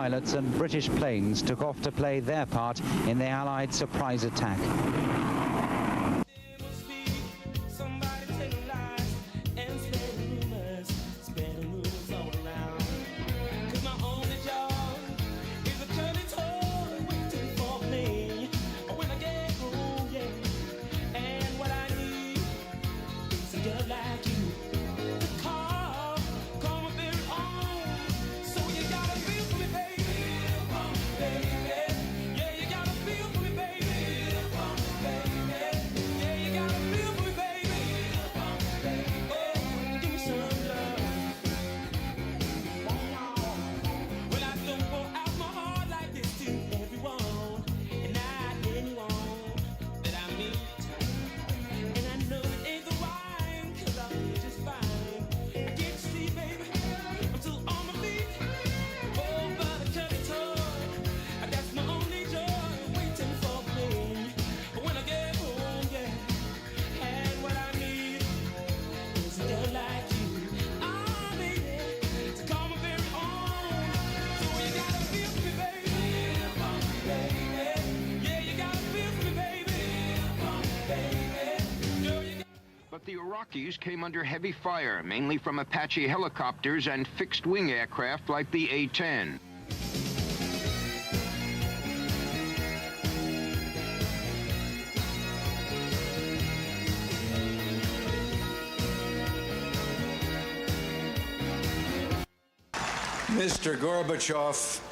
pilots and British planes took off to play their part in the Allied surprise attack. The Iraqis came under heavy fire, mainly from Apache helicopters and fixed-wing aircraft like the A-10. Mr. Gorbachev,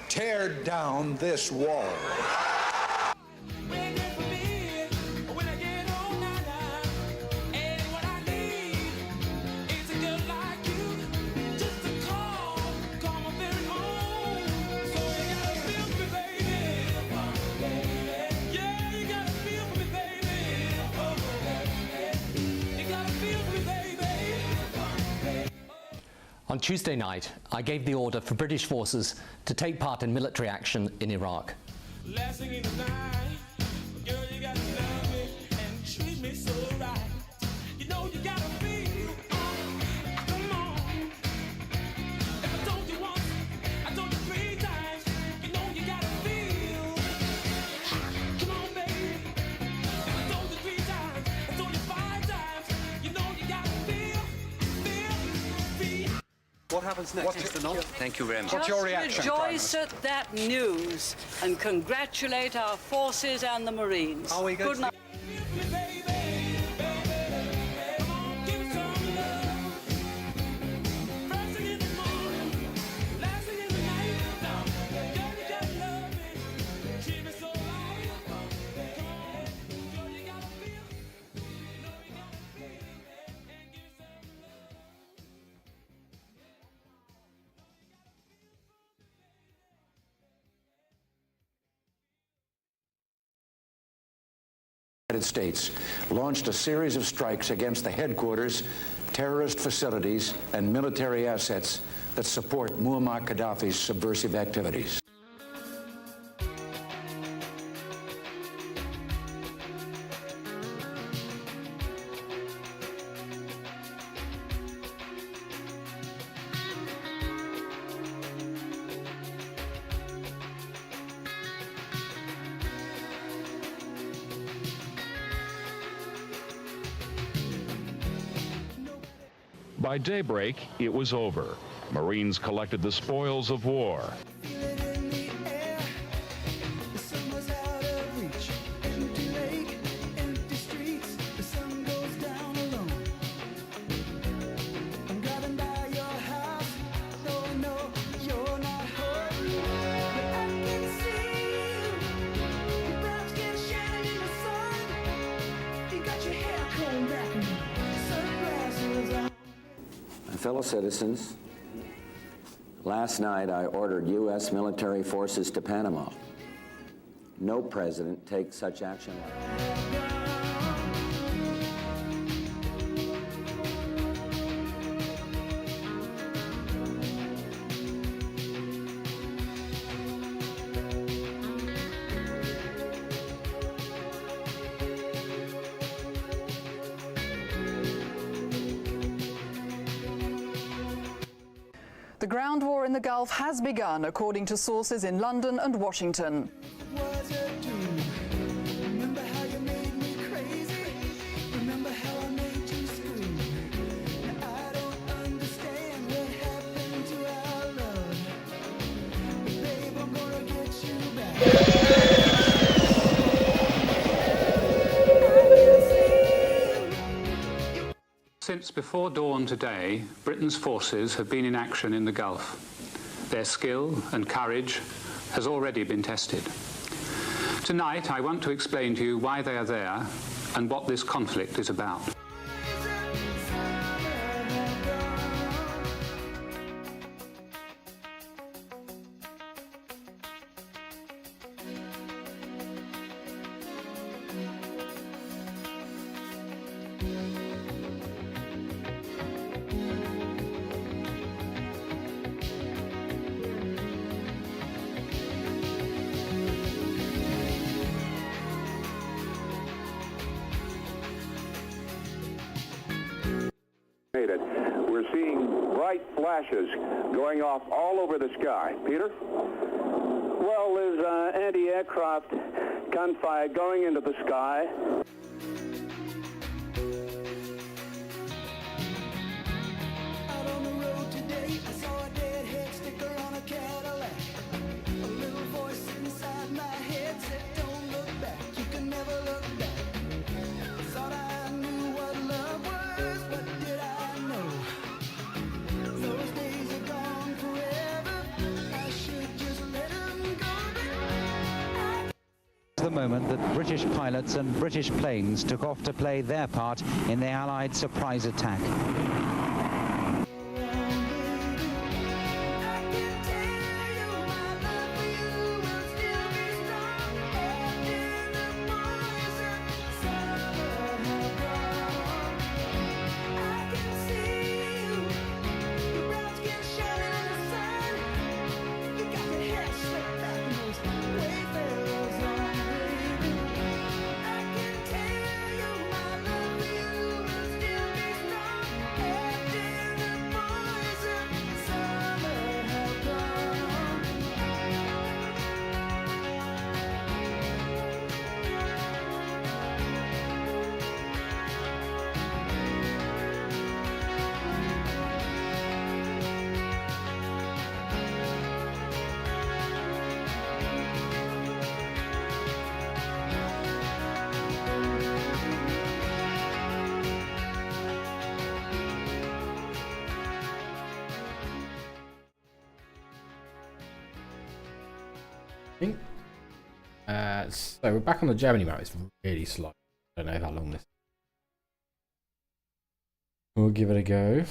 tear down this wall. On Tuesday night, I gave the order for British forces to take part in military action in Iraq. Last thing in the night, girl, you gotta love me and treat me so right. You know you gotta feel, come on. If I told you once, I told you 3 times. You know you gotta feel, come on, baby. If I told you 3 times, I told you 5 times. You know you gotta feel. What happens next, Mr. Knott? Thank you very much. What's your reaction, rejoice at that news and congratulate our forces and the Marines. Are we going Good night. United States launched a series of strikes against the headquarters, terrorist facilities, and military assets that support Muammar Gaddafi's subversive activities. By daybreak, it was over. Marines collected the spoils of war. Fellow citizens, last night I ordered U.S. military forces to Panama. No president takes such action like that. The ground war war in the Gulf has begun, according to sources in London and Washington. Since before dawn today, Britain's forces have been in action in the Gulf. Their skill and courage has already been tested. Tonight, I want to explain to you why they are there and what this conflict is about. We're seeing bright flashes going off all over the sky. Peter? Well, there's anti-aircraft gunfire going into the sky. Out on the road today, I saw a deadhead sticker on a Cadillac. A little voice inside my head said, don't look back, you can never look back. Thought I knew what love was, but did I know? Those days are gone forever, I should just let them go. The moment that British pilots and British planes took off to play their part in the Allied surprise attack. So we're back on the Germany map. It's really slow. I don't know how long this is. We'll give it a go.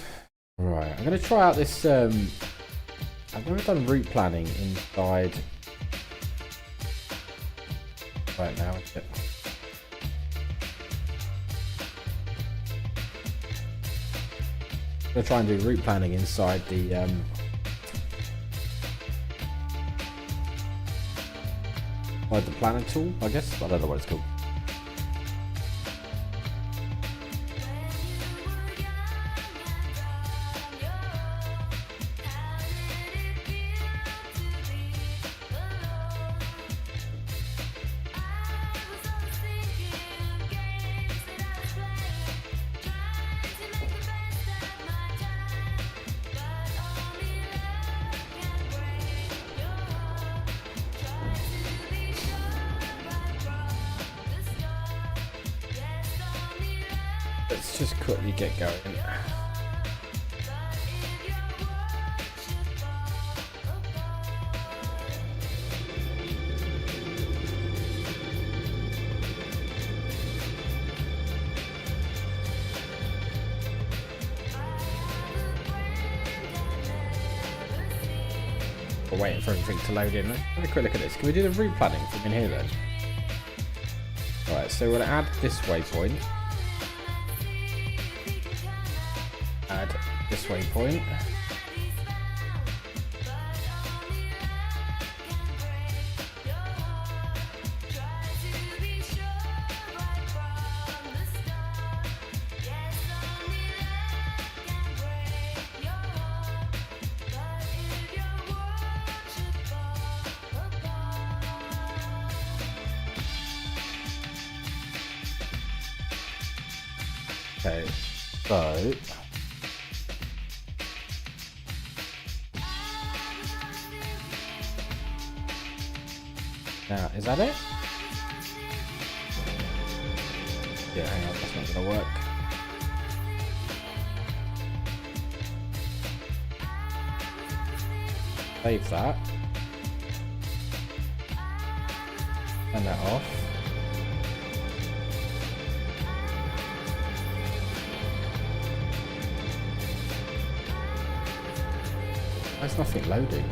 Right, I'm going to try out this. I've never done route planning inside. Right now, is it? I'm going to try and do route planning inside the. The planner tool, I guess. I don't know what it's called. Let's just quickly get going. We're waiting for everything to load in. Let's have a quick look at this. Can we do the route planning from in here then? Alright, so we're going to add this waypoint. Add this waypoint. Okay, so now is that it? Yeah, hang on, that's not gonna work. Save that. Turn that off. There's nothing loading.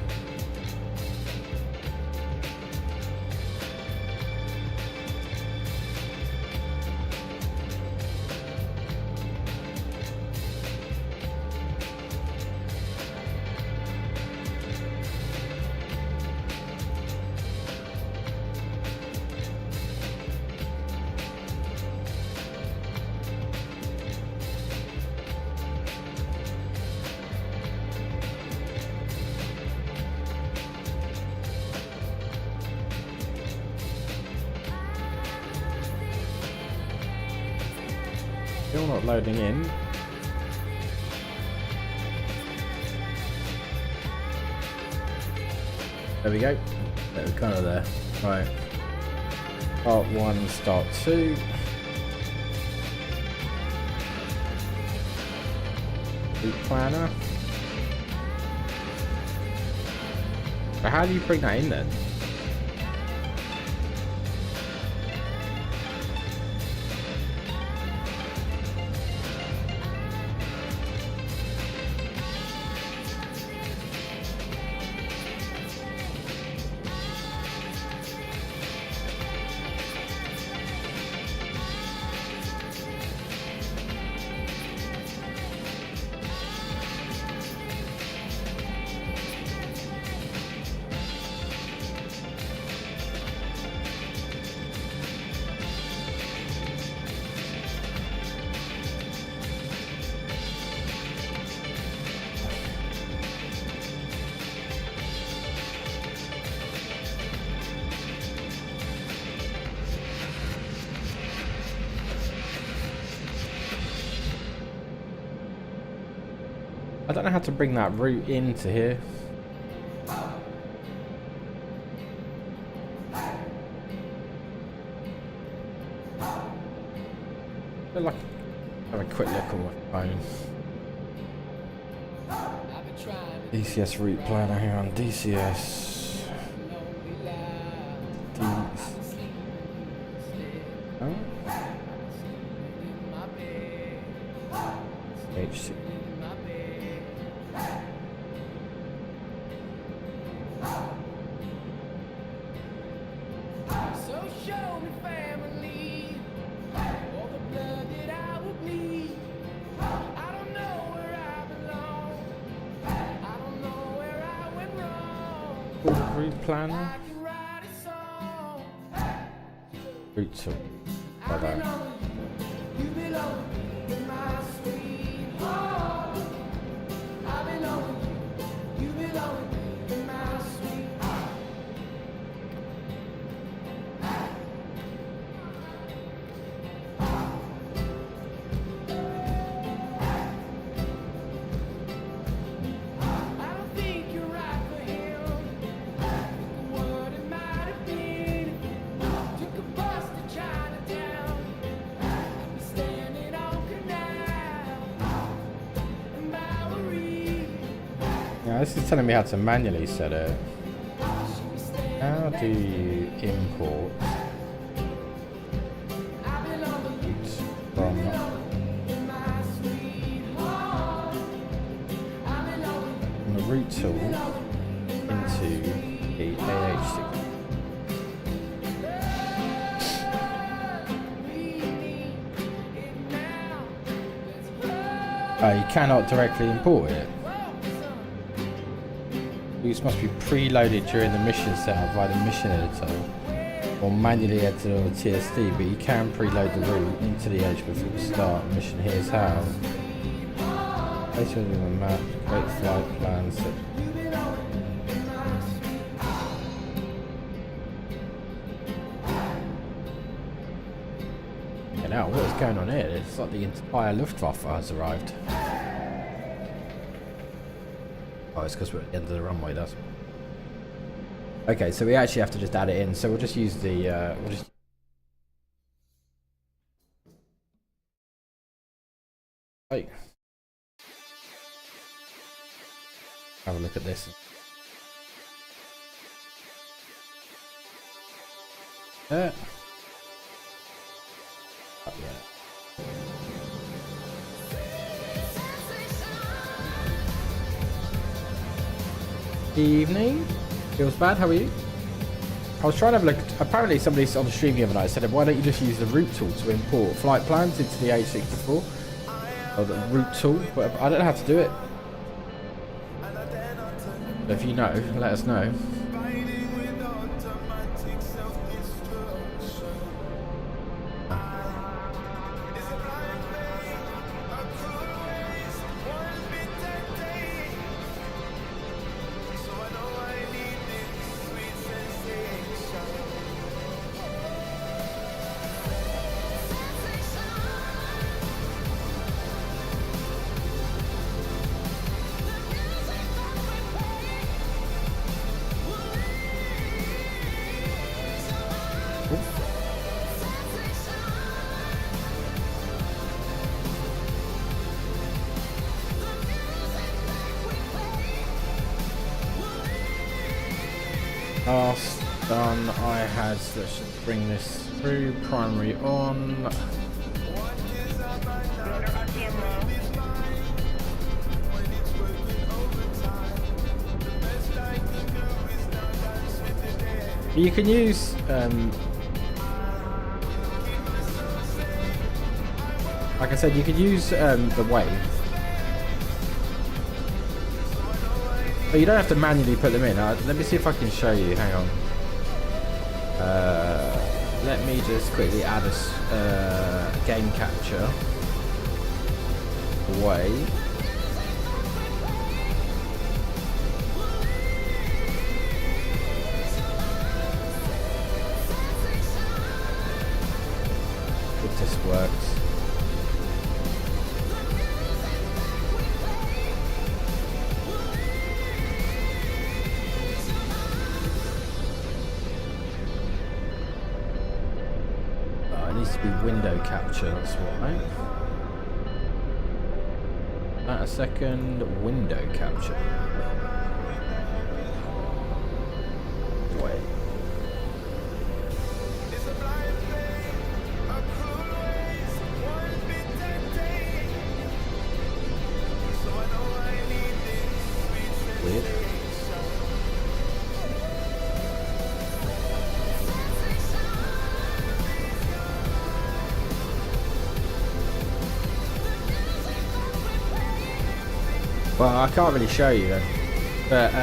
Still not loading in. There we go. We're kind of there. Right. Part 1, start 2. Route planner. So how do you bring that in then? I don't know how to bring that route into here. I feel like have a quick look on my phone. DCS route planner here on DCS. AH64. Route planner. Route tool. Like that. This is telling me how to manually set it. How do you import from the route tool into the AH64? You cannot directly import it. These must be preloaded during the mission setup via the mission editor or manually edited on the TSD, but you can preload the route into the edge before you start the mission. Here's how. Place it on the map, create flight plans. Yeah, hell, what is going on here? It's like the entire Luftwaffe has arrived. Oh, it's because we're at the end of the runway, that's... Okay, so we actually have to just add it in, so we'll just use the... we'll just... Right. Have a look at this. Up there. Evening. Feels bad, how are you? I was trying to have a look. Apparently somebody on the stream the other night said, why don't you just use the route tool to import flight plans into the AH64? Or the route tool, but I don't know how to do it. But if you know, let us know. Last done, I had, let's just bring this through, primary on. You can use, like I said, you could use the wave. But you don't have to manually put them in. Let me see if I can show you. Hang on. Let me just quickly add a game capture. Away. If this works. Window capture, that's why. A second, window capture. Wait. Weird. Well, I can't really show you then, but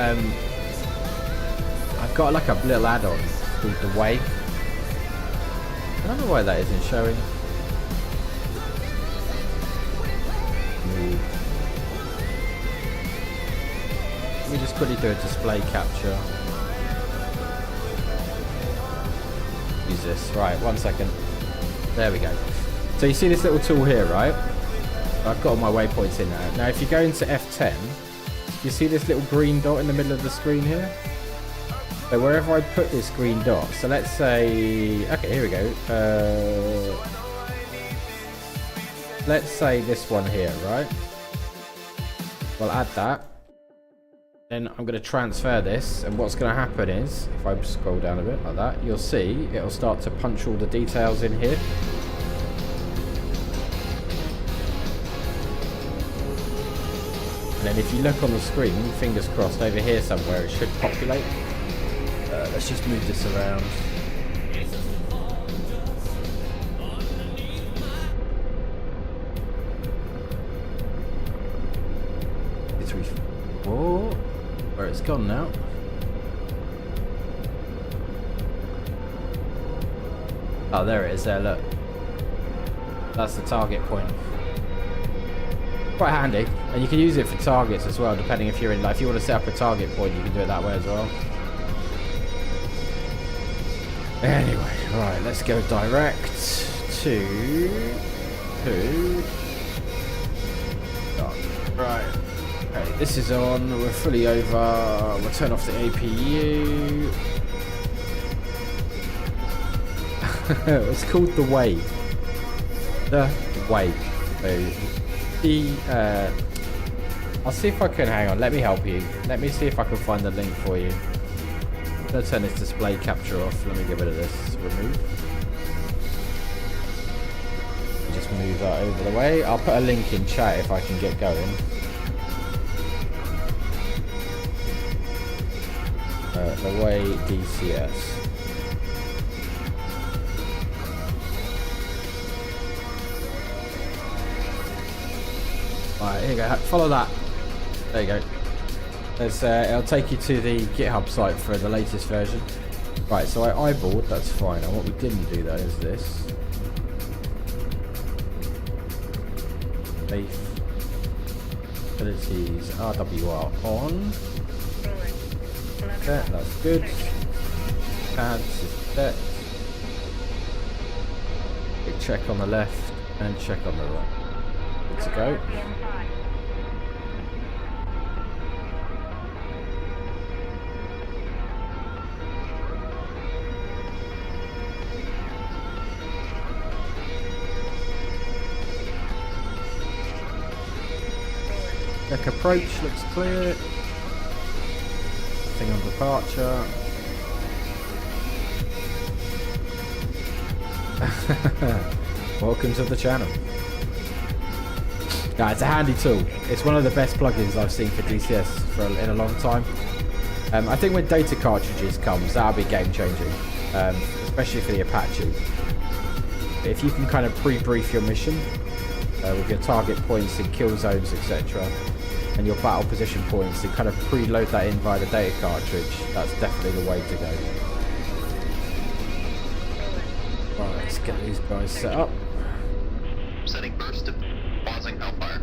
I've got like a little add-on called the wave. I don't know why that isn't showing. Let me just quickly do a display capture. Use this. Right, 1 second. There we go. So you see this little tool here, right? I've got all my waypoints in there. Now if you go into F10, you see this little green dot in the middle of the screen here? So wherever I put this green dot, so let's say, okay, here we go. Let's say this one here, right? We'll add that. Then I'm going to transfer this, and what's going to happen is, if I scroll down a bit like that, you'll see it'll start to punch all the details in here. And then if you look on the screen, fingers crossed, over here somewhere, it should populate. Let's just move this around. Whoa, where it's gone now. Oh, there it is there, look. That's the target point. Quite handy, and you can use it for targets as well, depending if you're in, like, if you want to set up a target point, you can do it that way as well. Anyway, right, let's go direct 2, 2. Done. Right. Okay, this is on. We're fully over. We'll turn off the APU. It's called the Wave. The Wave. So, I'll see if I can, hang on, let me help you. Let me see if I can find the link for you. I'm going to turn this display capture off. Let me get rid of this. Remove. Just move that over the way. I'll put a link in chat if I can get going. The Way DCS. Alright, here you go. Follow that. There you go. There's, it'll take you to the GitHub site for the latest version. Right, so I eyeballed, that's fine. And what we didn't do though is this. Safe. Abilities RWR on. Set, that's good. Ads is set. Check on the left and check on the right. Good to go. Deck approach looks clear. Nothing on departure. Welcome to the channel. Yeah, it's a handy tool. It's one of the best plugins I've seen for DCS in a long time. I think when data cartridges comes, that'll be game changing, especially for the Apache. If you can kind of pre-brief your mission with your target points and kill zones, etc., and your battle position points, and kind of preload that in via the data cartridge, that's definitely the way to go. Right, let's get these guys set up. Setting burst to pausing Hellfire.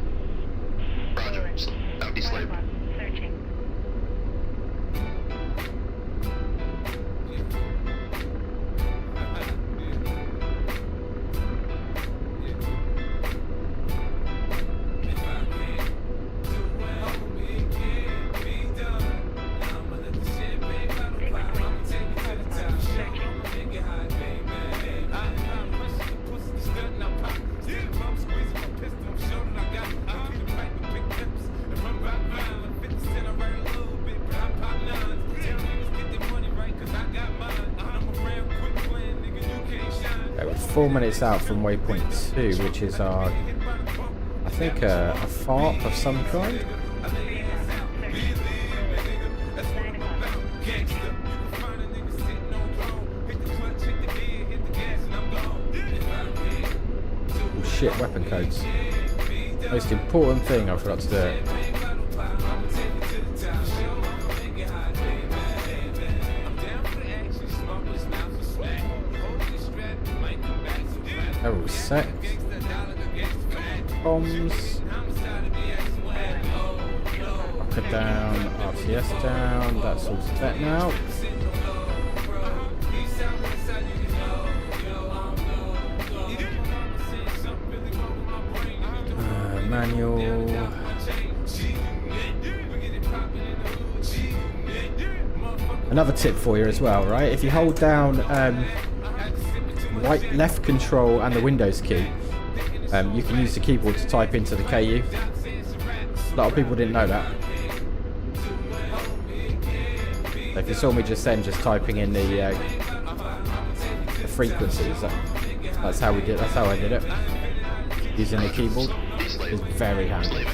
Roger. Bounty slave. We're 4 minutes out from waypoint 2, which is our, I think, a fart of some kind. Oh shit, weapon codes. Most important thing, I forgot to do it. They're all set. Bombs. Rocket down, RTS down, that's all set now. Manual. Another tip for you as well, right? If you hold down right, left control and the Windows key, you can use the keyboard to type into the KU. A lot of people didn't know that. So if you saw me just then, just typing in the frequencies, that's how we did. That's how I did it. Using the keyboard is very handy.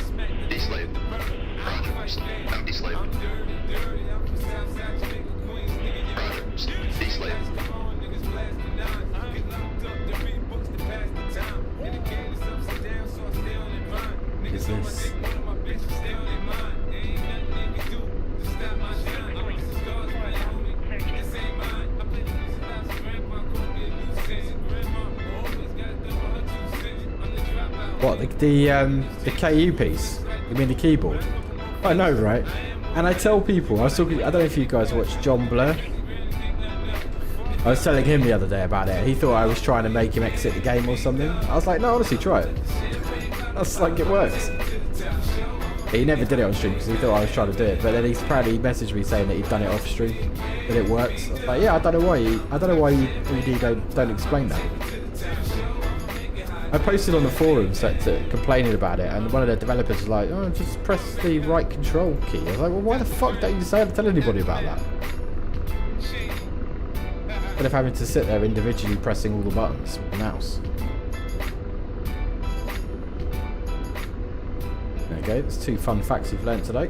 Is this? What, the KU piece? You mean the keyboard? I know, right? And I tell people, I don't know if you guys watch John Blur. I was telling him the other day about it. He thought I was trying to make him exit the game or something. I was like, no, honestly, try it. That's like, it works. He never did it on stream because he thought I was trying to do it. But then he messaged me saying that he'd done it off stream, that it works. I was like, yeah, I don't know why you don't explain that. I posted on the forum complaining about it, and one of the developers was like, oh, just press the right control key. I was like, well, why the fuck don't you tell anybody about that? Instead of having to sit there individually pressing all the buttons with the mouse. There you go, there's 2 fun facts you've learnt today.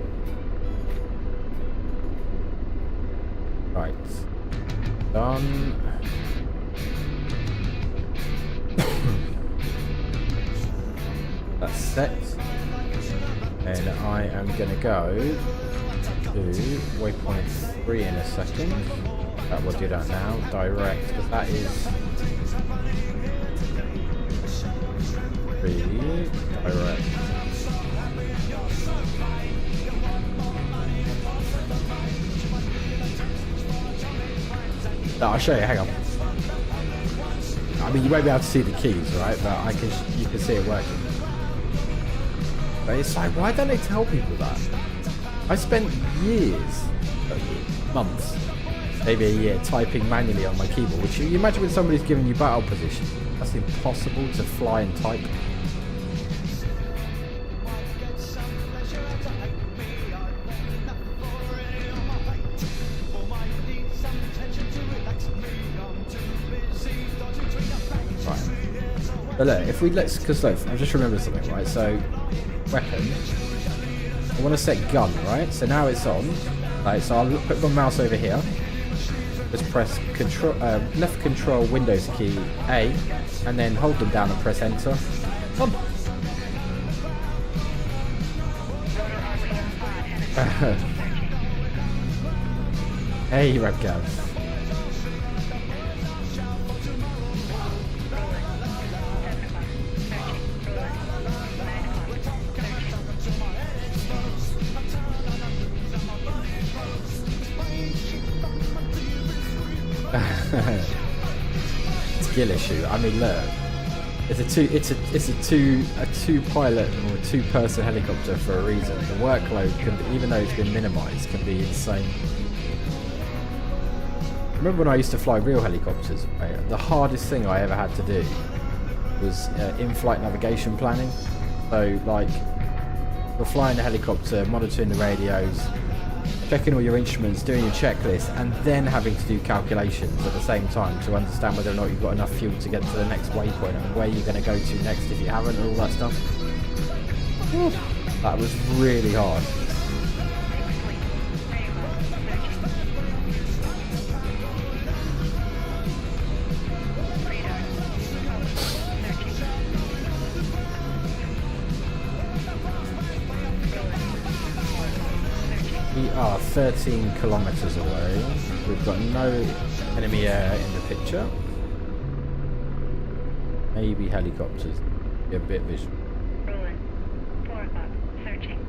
Right. Done. That's set. And I am going to go to waypoint 3 in a second. That will do that now. Direct, because that is 3. Direct. No, I'll show you. Hang on. I mean, you won't be able to see the keys, right? But you can see it working. But it's like, why don't they tell people that? I spent years, months, maybe a year, typing manually on my keyboard. Which you imagine when somebody's giving you battle position. That's impossible to fly and type. But look, if we because look, I just remembered something, right? So, weapon. I want to set gun, right? So now it's on. Right, so I'll put my mouse over here. Just press control, left control Windows key A, and then hold them down and press enter. On. Hey, Redgav. Skill issue. I mean, look, it's a two pilot or 2-person helicopter for a reason. The workload can, even though it's been minimised, can be insane. Remember when I used to fly real helicopters? Right? The hardest thing I ever had to do was in-flight navigation planning. So, like, you're flying the helicopter, monitoring the radios, checking all your instruments, doing your checklist, and then having to do calculations at the same time to understand whether or not you've got enough fuel to get to the next waypoint and where you're going to go to next if you haven't, and all that stuff. That was really hard. We are 13 kilometers away. We've got no enemy air in the picture. Maybe helicopters. Be a bit visual. Roland, 4 o'clock, searching.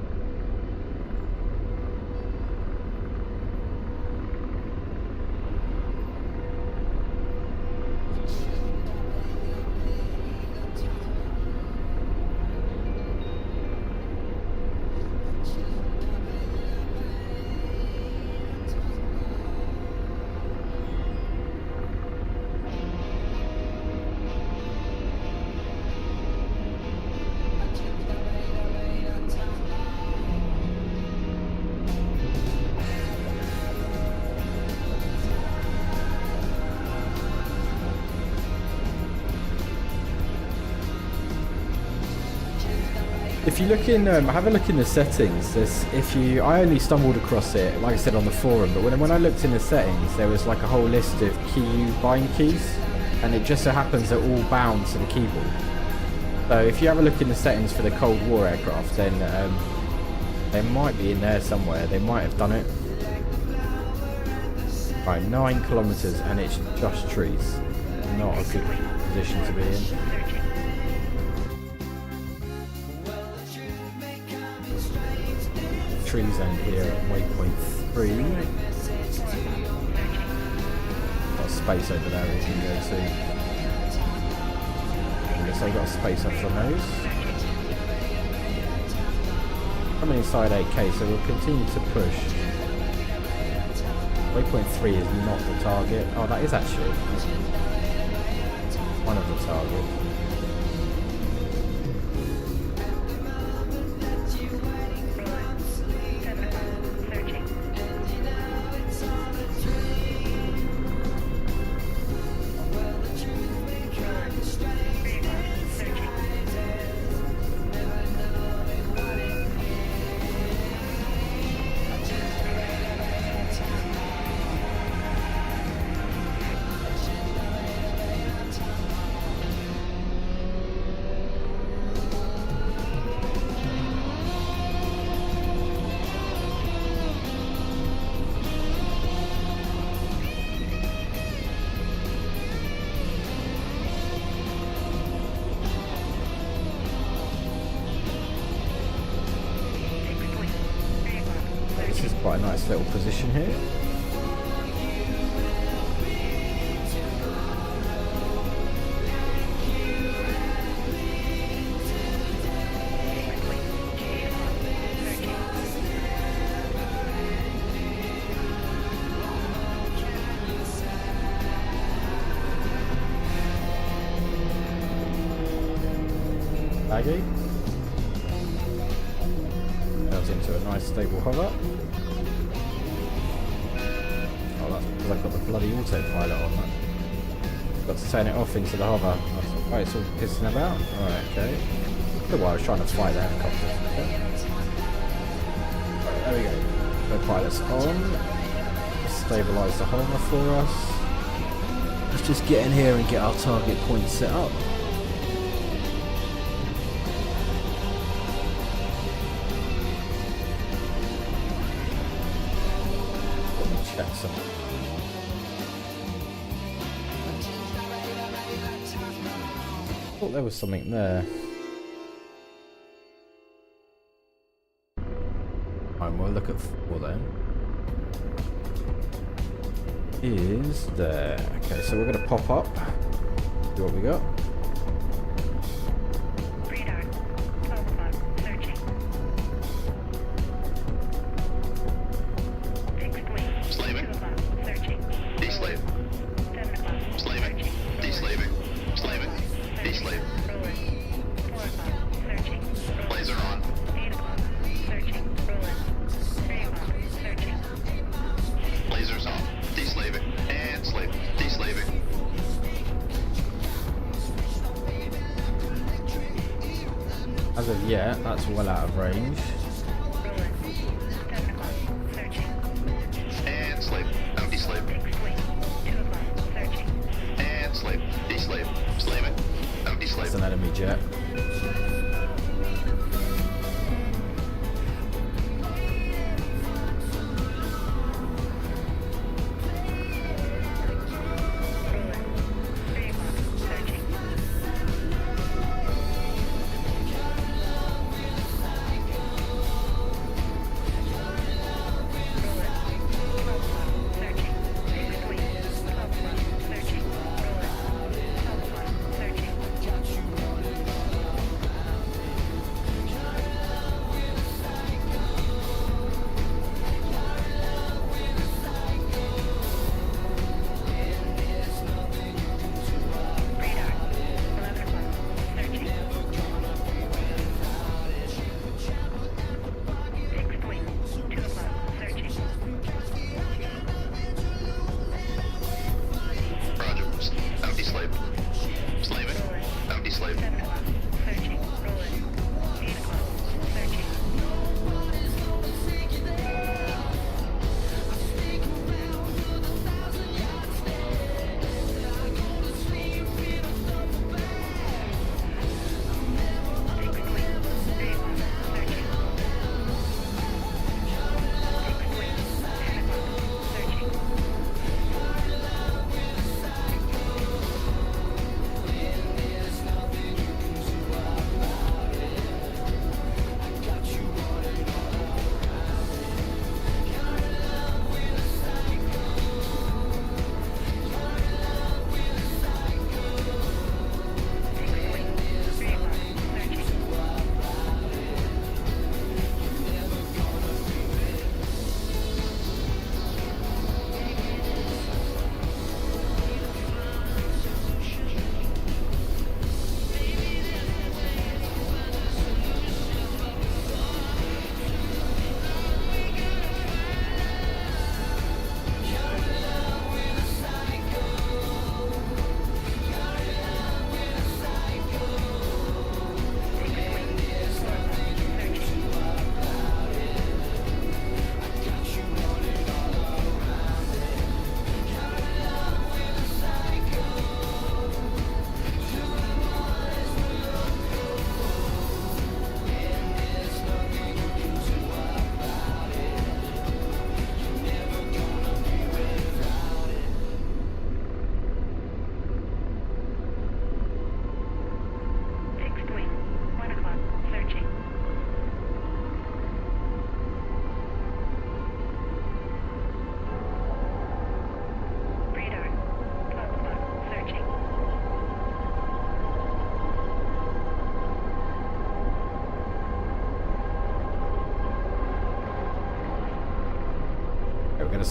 If you look in, have a look in the settings. I only stumbled across it, like I said, on the forum. But when I looked in the settings, there was like a whole list of bind keys, and it just so happens they're all bound to the keyboard. So if you have a look in the settings for the Cold War aircraft, then they might be in there somewhere. They might have done it. Right, 9 kilometers, and it's just trees. Not a good position to be in. Trees end here at waypoint 3. Got space over there we can go to. I guess I've got a space off the nose. Coming inside 8k, so we'll continue to push. Waypoint 3 is not the target. Oh, that is actually one of the targets. This is quite a nice little position here. Aggie. Goes into a nice stable hover. Oh, that's because I've got the bloody autopilot on that. Got to turn it off into the hover. Oh, it's all pissing about. Alright, okay. Look why I was trying to fly the helicopter. Okay. Right, there we go. The pilot's on. Stabilise the hover for us. Let's just get in here and get our target point set up. Check some. I thought there was something there. Alright, we'll look at 4 then. Is there. Okay, so we're going to pop up. See what we got. As of yet, that's well out of range. And slave. Now deslave. And slave. Deslave. Slave it. Now deslave. That's an enemy jet.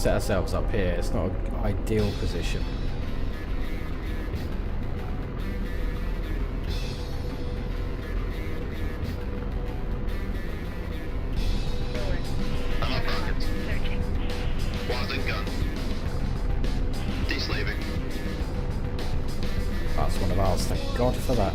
set ourselves up here. It's not an ideal position. I'm up rockets. Walls and guns. Deslaving. That's one of ours, thank God for that.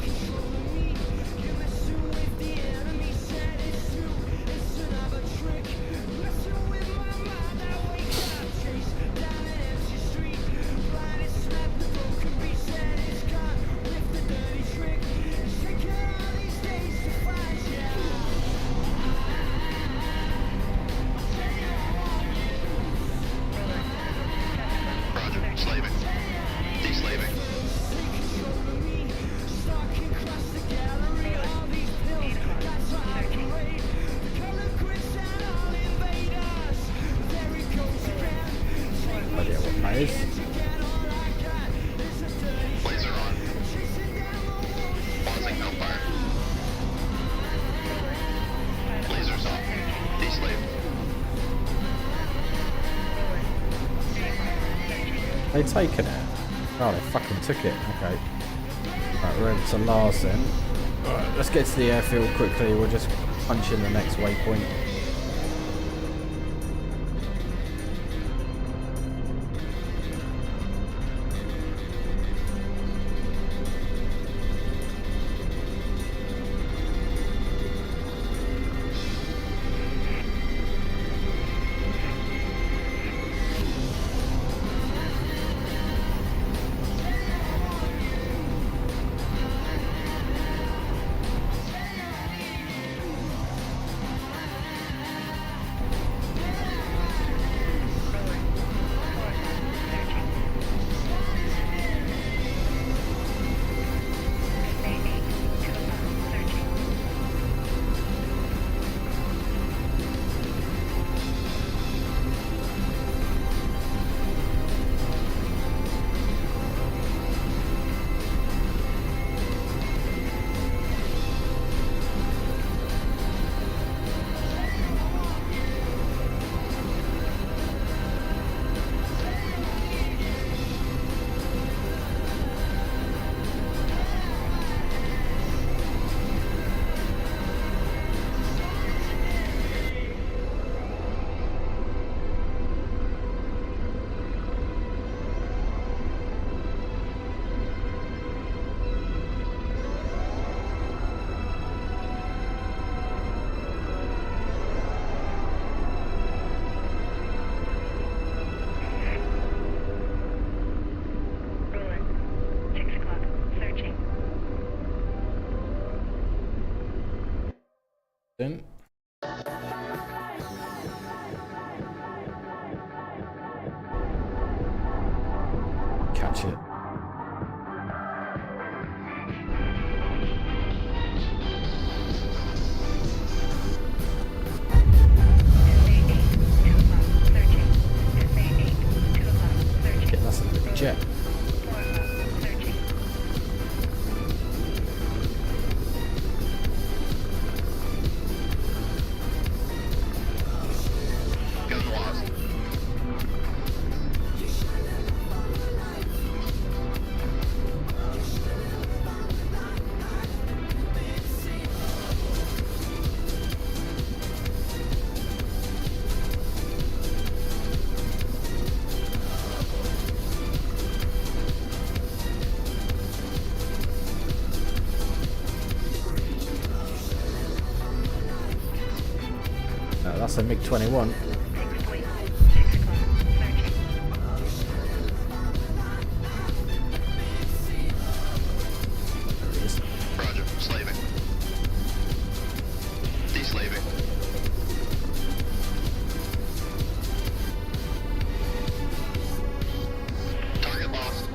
Roger. Slaving. Deslaving. No idea what that is. Laser on. Pausing gunfire. Lasers off. Deslave. They taken it? Oh, they fucking took it. Okay. Right, we're over to Lars then. Alright, let's get to the airfield quickly. We'll just punch in the next waypoint. Then catch it. Yeah, that's a big jet. Gun lost. No, that's a MiG-21. Roger. Slaving. Deslaving. Target lost.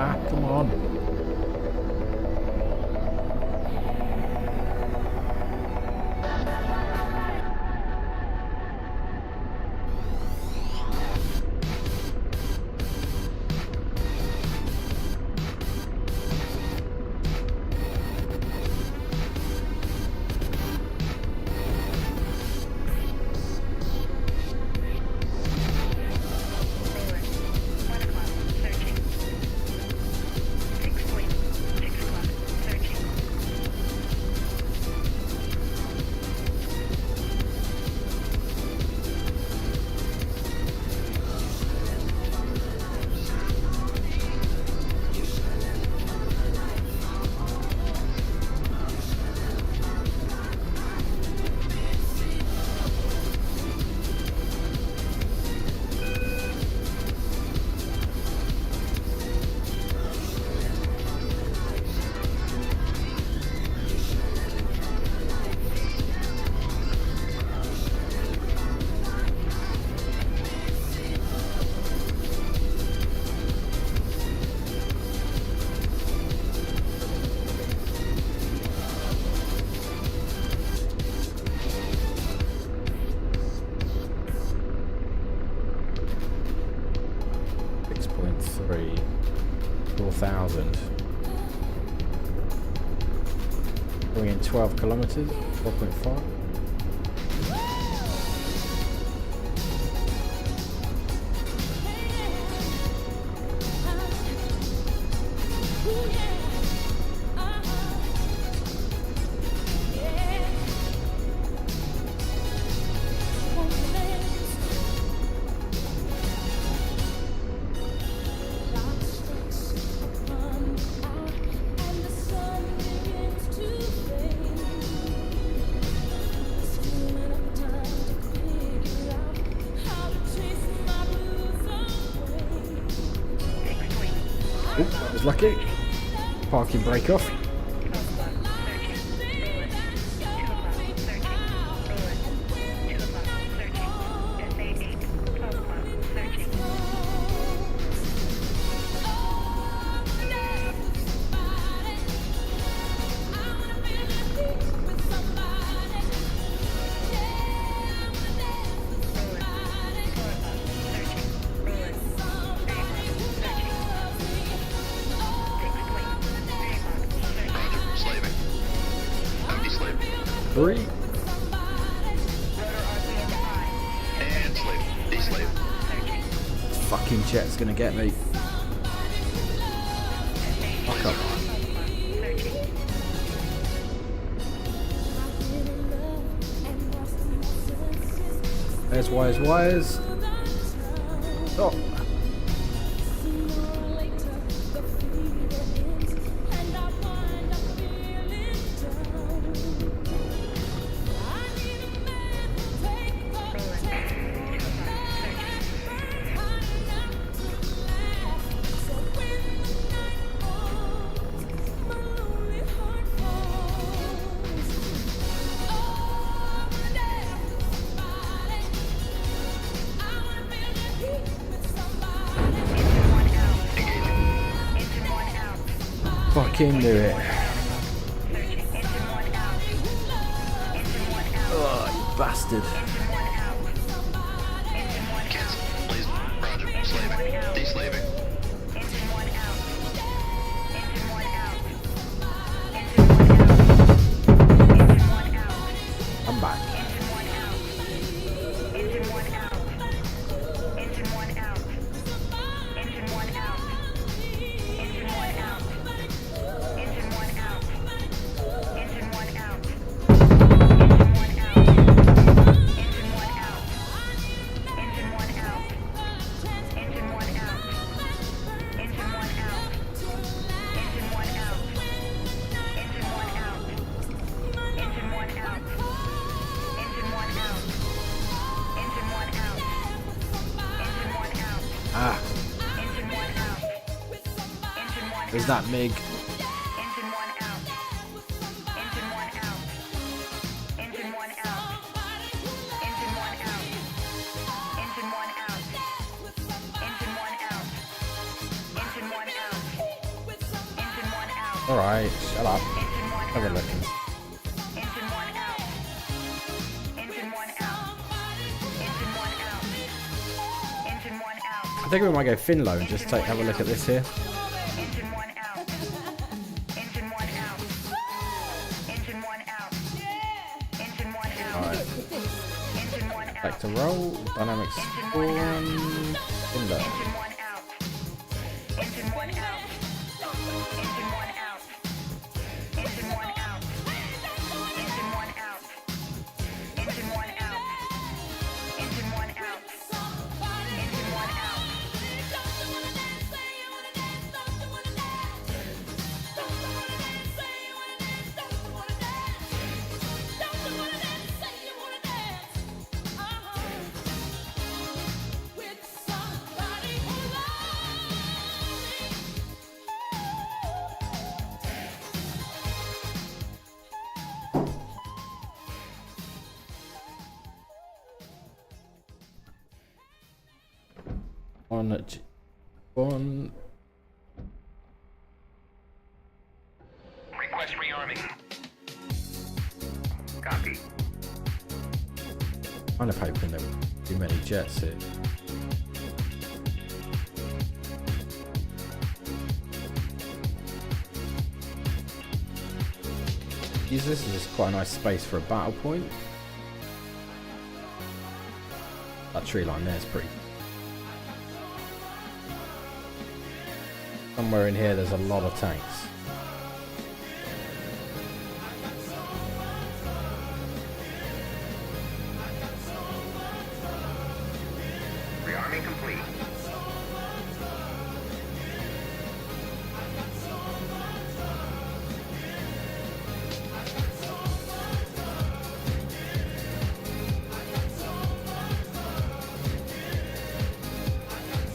Ah, come on. 3, 4,000. Going in 12 kilometers, 4.5. That was lucky. Parking brake off. Three. And slave. D-slave. Fucking jet's gonna get me. Fuck up. There's wires. Stop. Fucking knew it. Oh, you bastard. Cancel. Please. Roger. Slaving. D-slaving. I'm back. Is that MiG? Alright, shut up. Have a look. I think we might go fin low and just have a look at this here. Alright. Back to roll. Dynamics on. Fin low. One. Request rearming. Copy. Kind of hoping there were too many jets here. use this as quite a nice space for a battle point. That tree line there is pretty. Somewhere in here there's a lot of tanks. Rearming complete.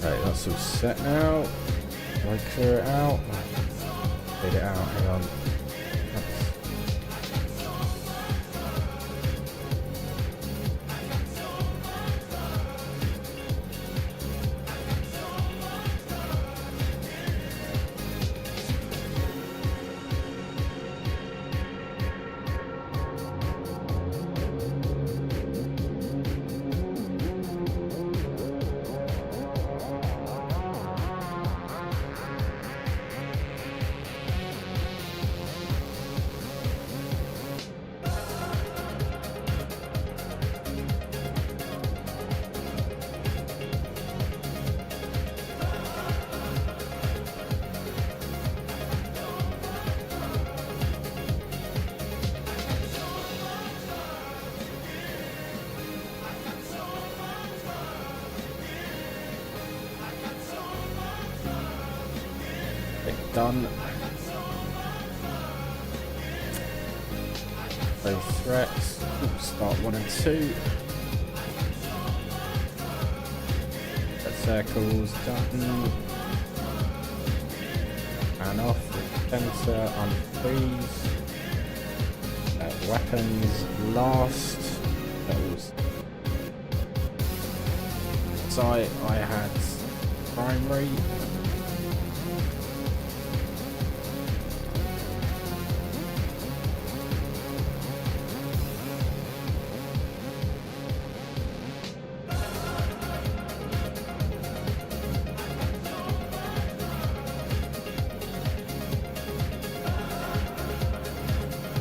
Right, that's all set now. Do I clear it out? Clear it out, hang on. Done. Those threats. Ooh, start 1 and 2. Set circles done. And off. Sensor unfreeze. Weapons last. Those. So I had primary.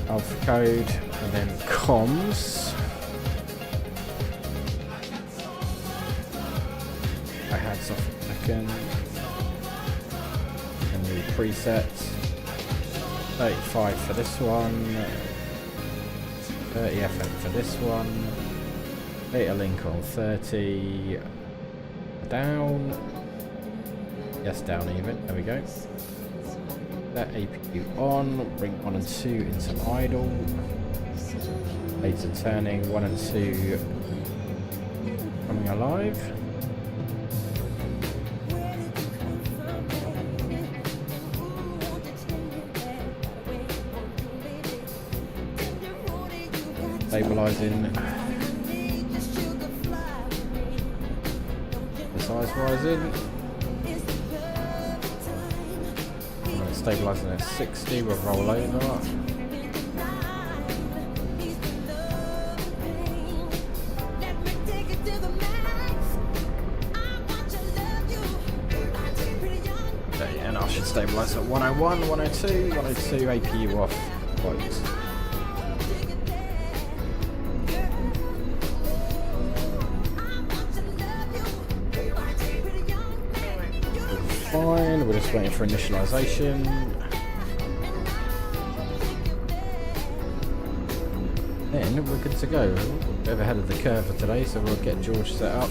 Alpha code and then comms. I had soft second and the presets. 35 for this one, 30 FM for this one, data link on 30, down, yes down even, there we go. That APU on, bring 1 and 2 into idle. Laser turning, 1 and 2 coming alive. Stabilizing. The size rising. Stabilizing at 60, we'll roll over. Okay, and I should stabilize at 101, 102, 102, APU off. Quotes. Fine, we're just waiting for initialization. Then we're good to go. A bit ahead of the curve for today, so we'll get George set up.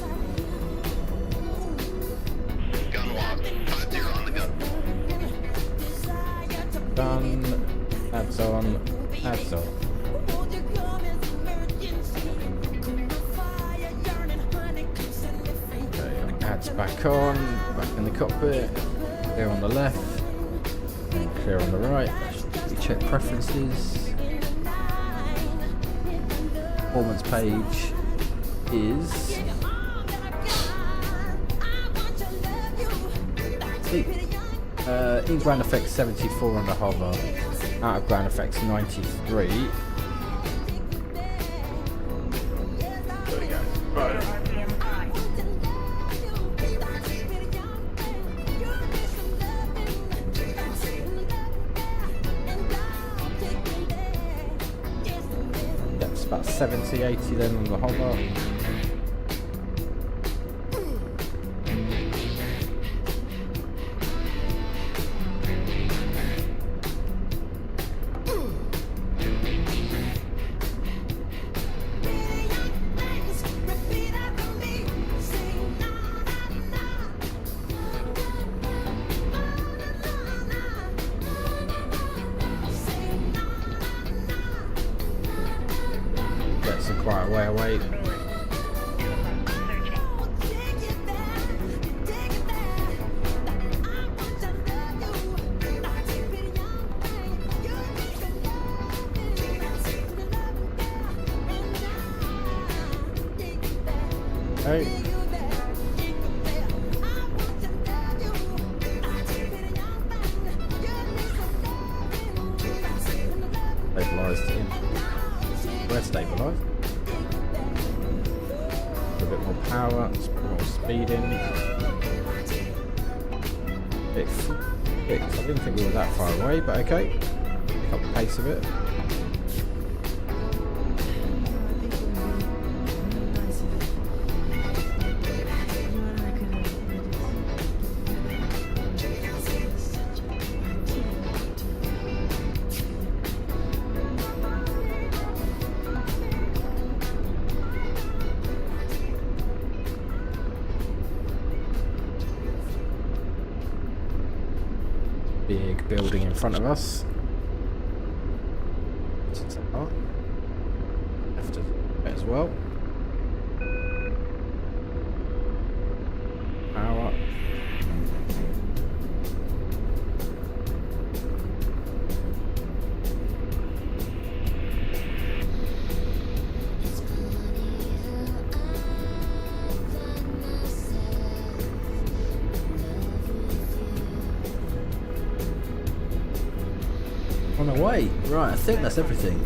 Gun locked. 5-0 on the gun. Done. Ads on. Ads on. Okay, ads back on. Back in the cockpit. Clear on the left. And clear on the right. We check preferences. Performance page is in ground effects 74 on the hover, out of ground effects 93. There we go. Right. about 70, 80 then on the hover. Gets a quite a way away. Hey. Stabilised in. We're stabilised. A bit more power, more speed in. Bit fixed. I didn't think we were that far away, but okay. Pick up the pace a bit. Big building in front of us. Left as well. Power. On the way. Right, I think that's everything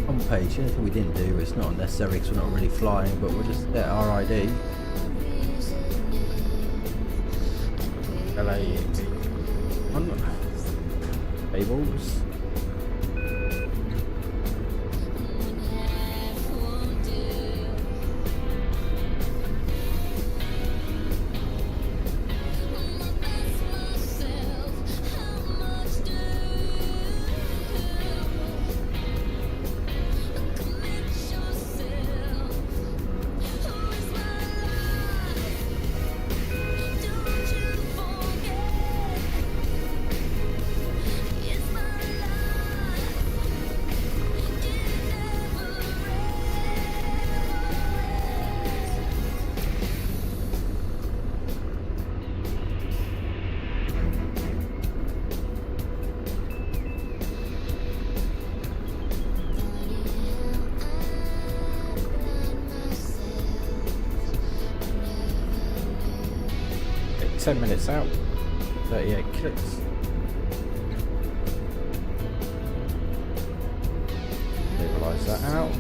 on page. Anything we didn't do, it's not necessary because we're not really flying, but we'll just get our ID. LA on tables. Okay, 10 minutes out, 38 clicks. Stabilize that out.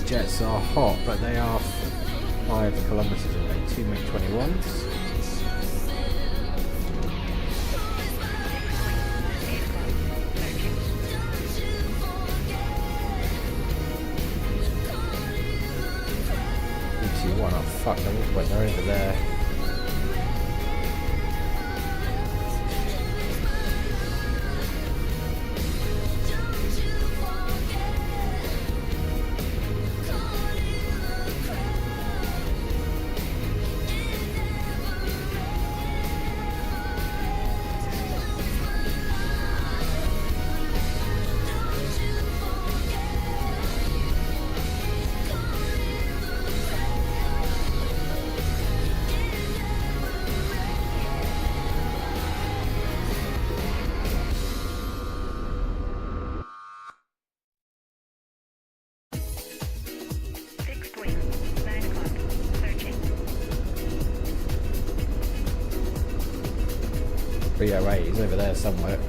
Jets are hot, but they are 5 kilometers away. 2 MiG-21s. DC-1, oh fuck, they're over there. 308, he's over there somewhere.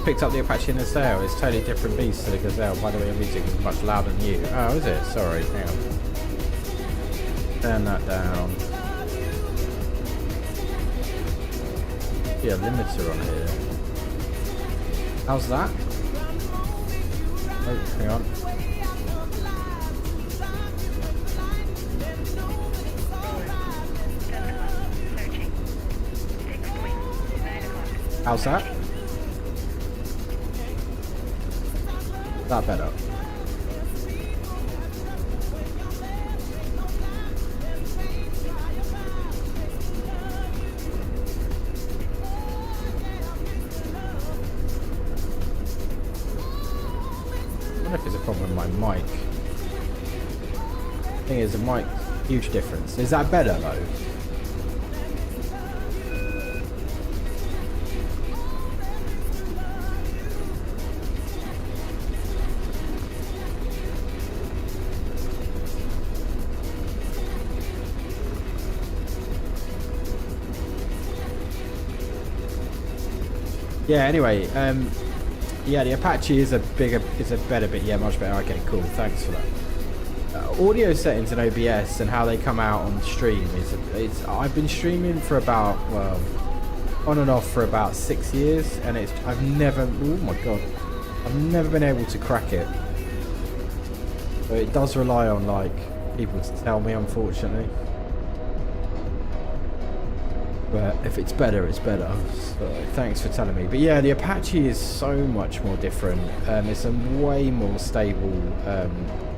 Picked up the Apache in the sale. It's totally different beast to the Gazelle. By the way, the music is much louder than you. Oh, is it? Sorry, hang on. Turn that down. Yeah, limiter on here. How's that? Oh, hang on. How's that? That better. I wonder if there's a problem with my mic. Thing is, the mic, huge difference. Is that better though? Yeah, anyway, yeah, the Apache is a better bit, yeah, much better. Okay, cool, thanks for that. Audio settings in OBS and how they come out on stream is, I've been streaming for about, well, on and off for about 6 years, and I've never, oh my god, I've never been able to crack it. So it does rely on, like, people to tell me, unfortunately. But if it's better, it's better. So thanks for telling me. But yeah, the Apache is so much more different. It's a way more stable.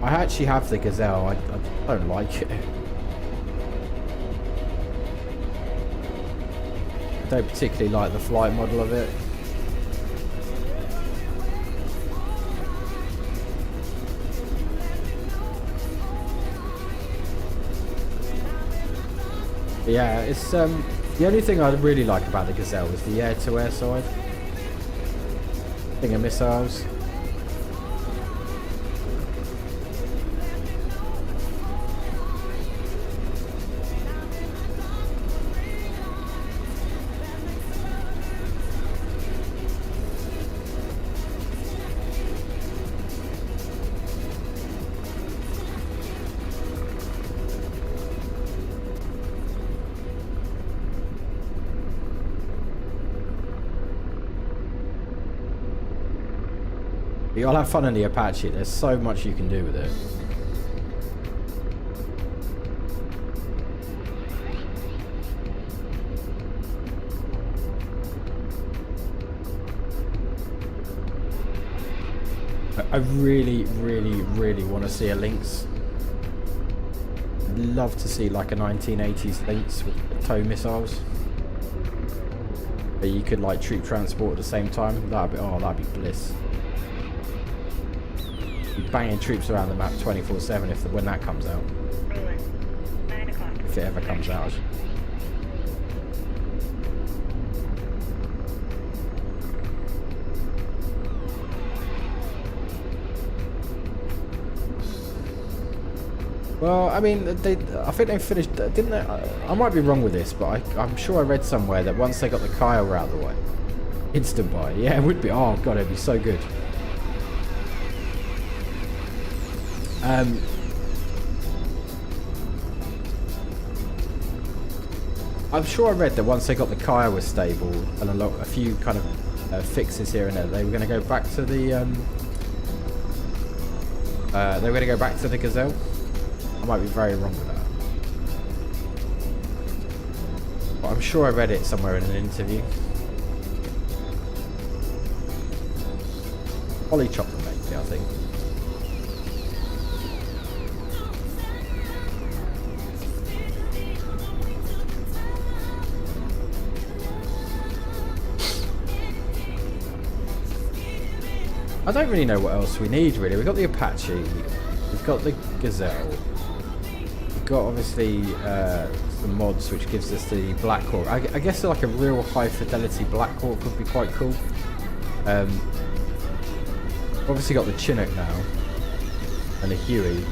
I actually have the Gazelle. I don't like it. I don't particularly like the flight model of it. But yeah, it's the only thing I really like about the Gazelle is the air-to-air side. Thing of missiles. You'll have fun in the Apache. There's so much you can do with it. I really, really, really want to see a Lynx. I'd love to see like a 1980s Lynx with tow missiles. But you could like troop transport at the same time. That'd be bliss. Banging troops around the map 24/7 when that comes out. If it ever comes out. Well, I mean, I think they finished, didn't they? I might be wrong with this, but I'm sure I read somewhere that once they got the Kiowa out of the way, instant buy. Yeah, it would be. Oh god, it'd be so good. I'm sure I read that once they got the Kiowa stable and a few kind of fixes here and there, they were going to go back to the Gazelle. I might be very wrong with that, but I'm sure I read it somewhere in an interview. Ollie Chopper maybe, I think. I don't really know what else we need, really. We've got the Apache, we've got the Gazelle, we've got obviously the mods, which gives us the Black Hawk. I guess like a real high fidelity Black Hawk would be quite cool. Obviously got the Chinook now, and the Huey,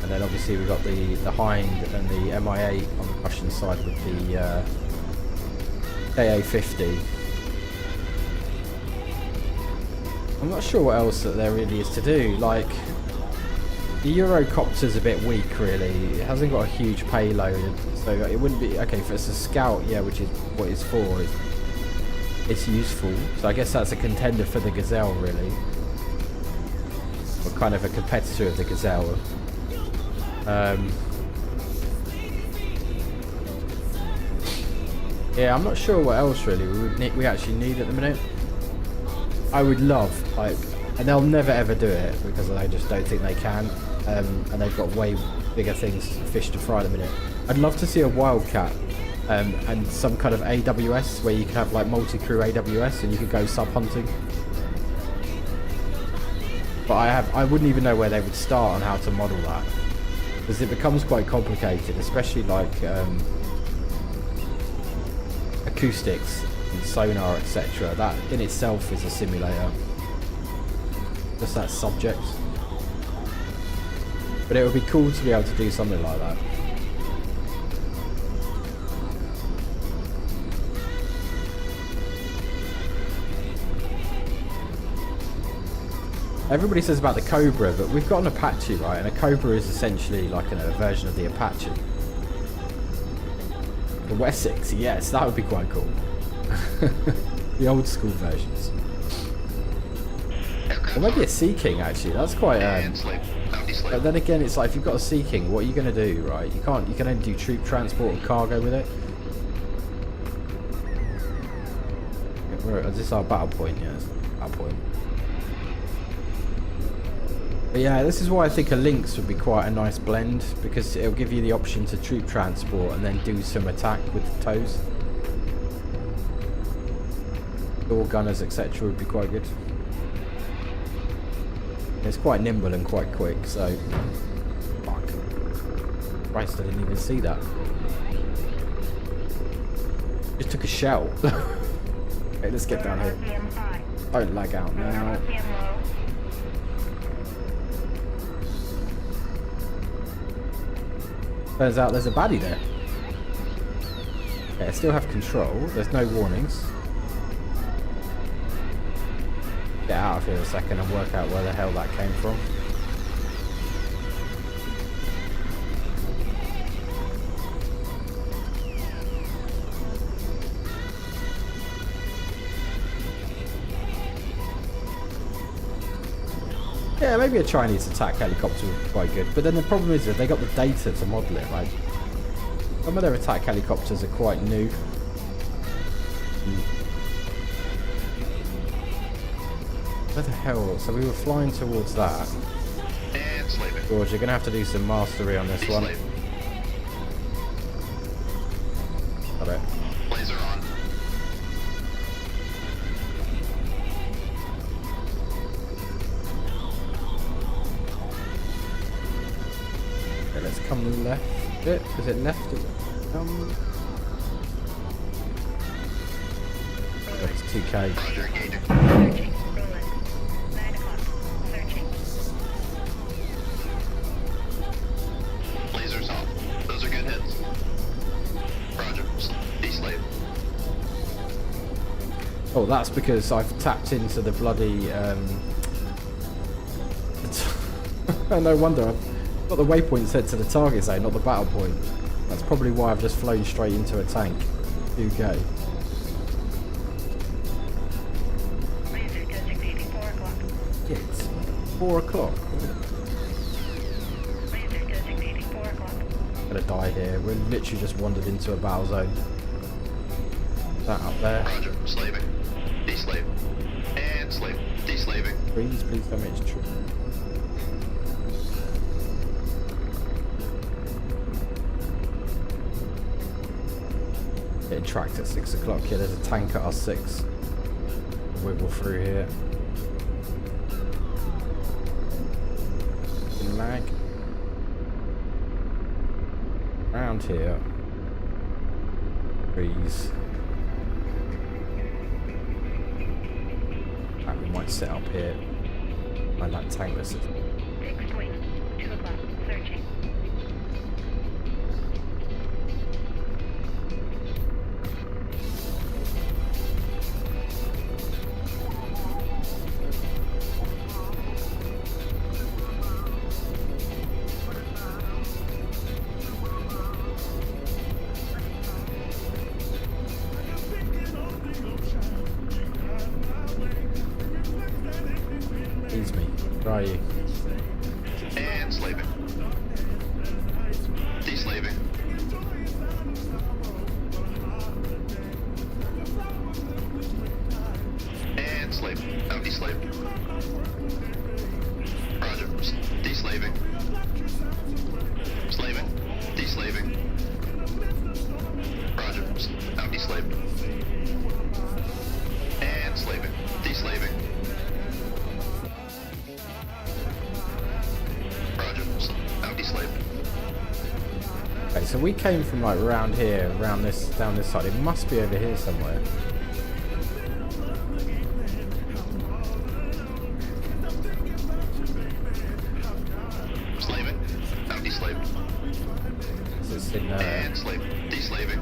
and then obviously we've got the Hind and the MI8 on the Russian side with the AH64. I'm not sure what else that there really is to do. Like, the Eurocopter's a bit weak, really. It hasn't got a huge payload, so it wouldn't be okay if it's a scout. Yeah, which is what it's for. It's useful. So I guess that's a contender for the Gazelle, really, or kind of a competitor of the Gazelle. Yeah, I'm not sure what else really we actually need at the minute. I would love, like, and they'll never ever do it because I just don't think they can, and they've got way bigger things, fish to fry at the minute. I'd love to see a Wildcat and some kind of AWS where you can have like multi-crew AWS and you could go sub-hunting. But I wouldn't even know where they would start on how to model that, because it becomes quite complicated, especially like acoustics and sonar, etc. That in itself is a simulator, just that subject. But it would be cool to be able to do something like that. Everybody says about the Cobra, but we've got an Apache, right? And a Cobra is essentially like a version of the Apache. The Wessex, yes, that would be quite cool. The old school versions. Or maybe a Sea King, actually. That's quite. But then again, it's like if you've got a Sea King, what are you going to do, right? You can't. You can only do troop transport and cargo with it. Is this our battle point? Yes, battle point. But yeah, this is why I think a Lynx would be quite a nice blend, because it'll give you the option to troop transport and then do some attack with the toes. Door gunners, etc. would be quite good. It's quite nimble and quite quick, so... Fuck. Christ, I didn't even see that. Just took a shell. Okay, let's get down here. Don't lag out now. Turns out there's a baddie there. Okay, I still have control. There's no warnings. Get out of here a second and work out where the hell that came from. Yeah, maybe a Chinese attack helicopter would be quite good. But then the problem is that they got the data to model it, right? Some of their attack helicopters are quite new. Where the hell? So we were flying towards that. And slave it. George, you're going to have to do some mastery on this one. Got it. Laser on. Okay, let's come left a bit. Is it left? It's 2K. Roger, engaging. Searching. Roland. 9 o'clock. Searching. Lasers off. Those are good hits. Roger. D-slave. Oh, that's because I've tapped into the bloody... no wonder. I've got the waypoint set to the target zone, not the battle point. That's probably why I've just flown straight into a tank. 2K. Laser designating 4 o'clock. Yeah, it's 4 o'clock. Laser designating 4 o'clock. Gonna die here. We're literally just wandered into a battle zone. That up there. Roger. Slaving. D-slave. And slave. D-slaving. Please tell me it's true. Getting tracked at 6 o'clock. Yeah, there's a tank at R6. Wiggle through here. lag. Around here. Trees. We might set up here. I like tankless. Fixed wing. 2 o'clock. Searching. Ease me. Where are you? And slaving. Deslaving. And slaving. Now deslaving. Roger. Deslaving. Slaving. Deslaving. Roger. Now deslaving. And slaving. Deslaving. Okay, so we came from like around here, around this, down this side. It must be over here somewhere. Slaving. Now deslaving. So it's in And slaving. Deslaving.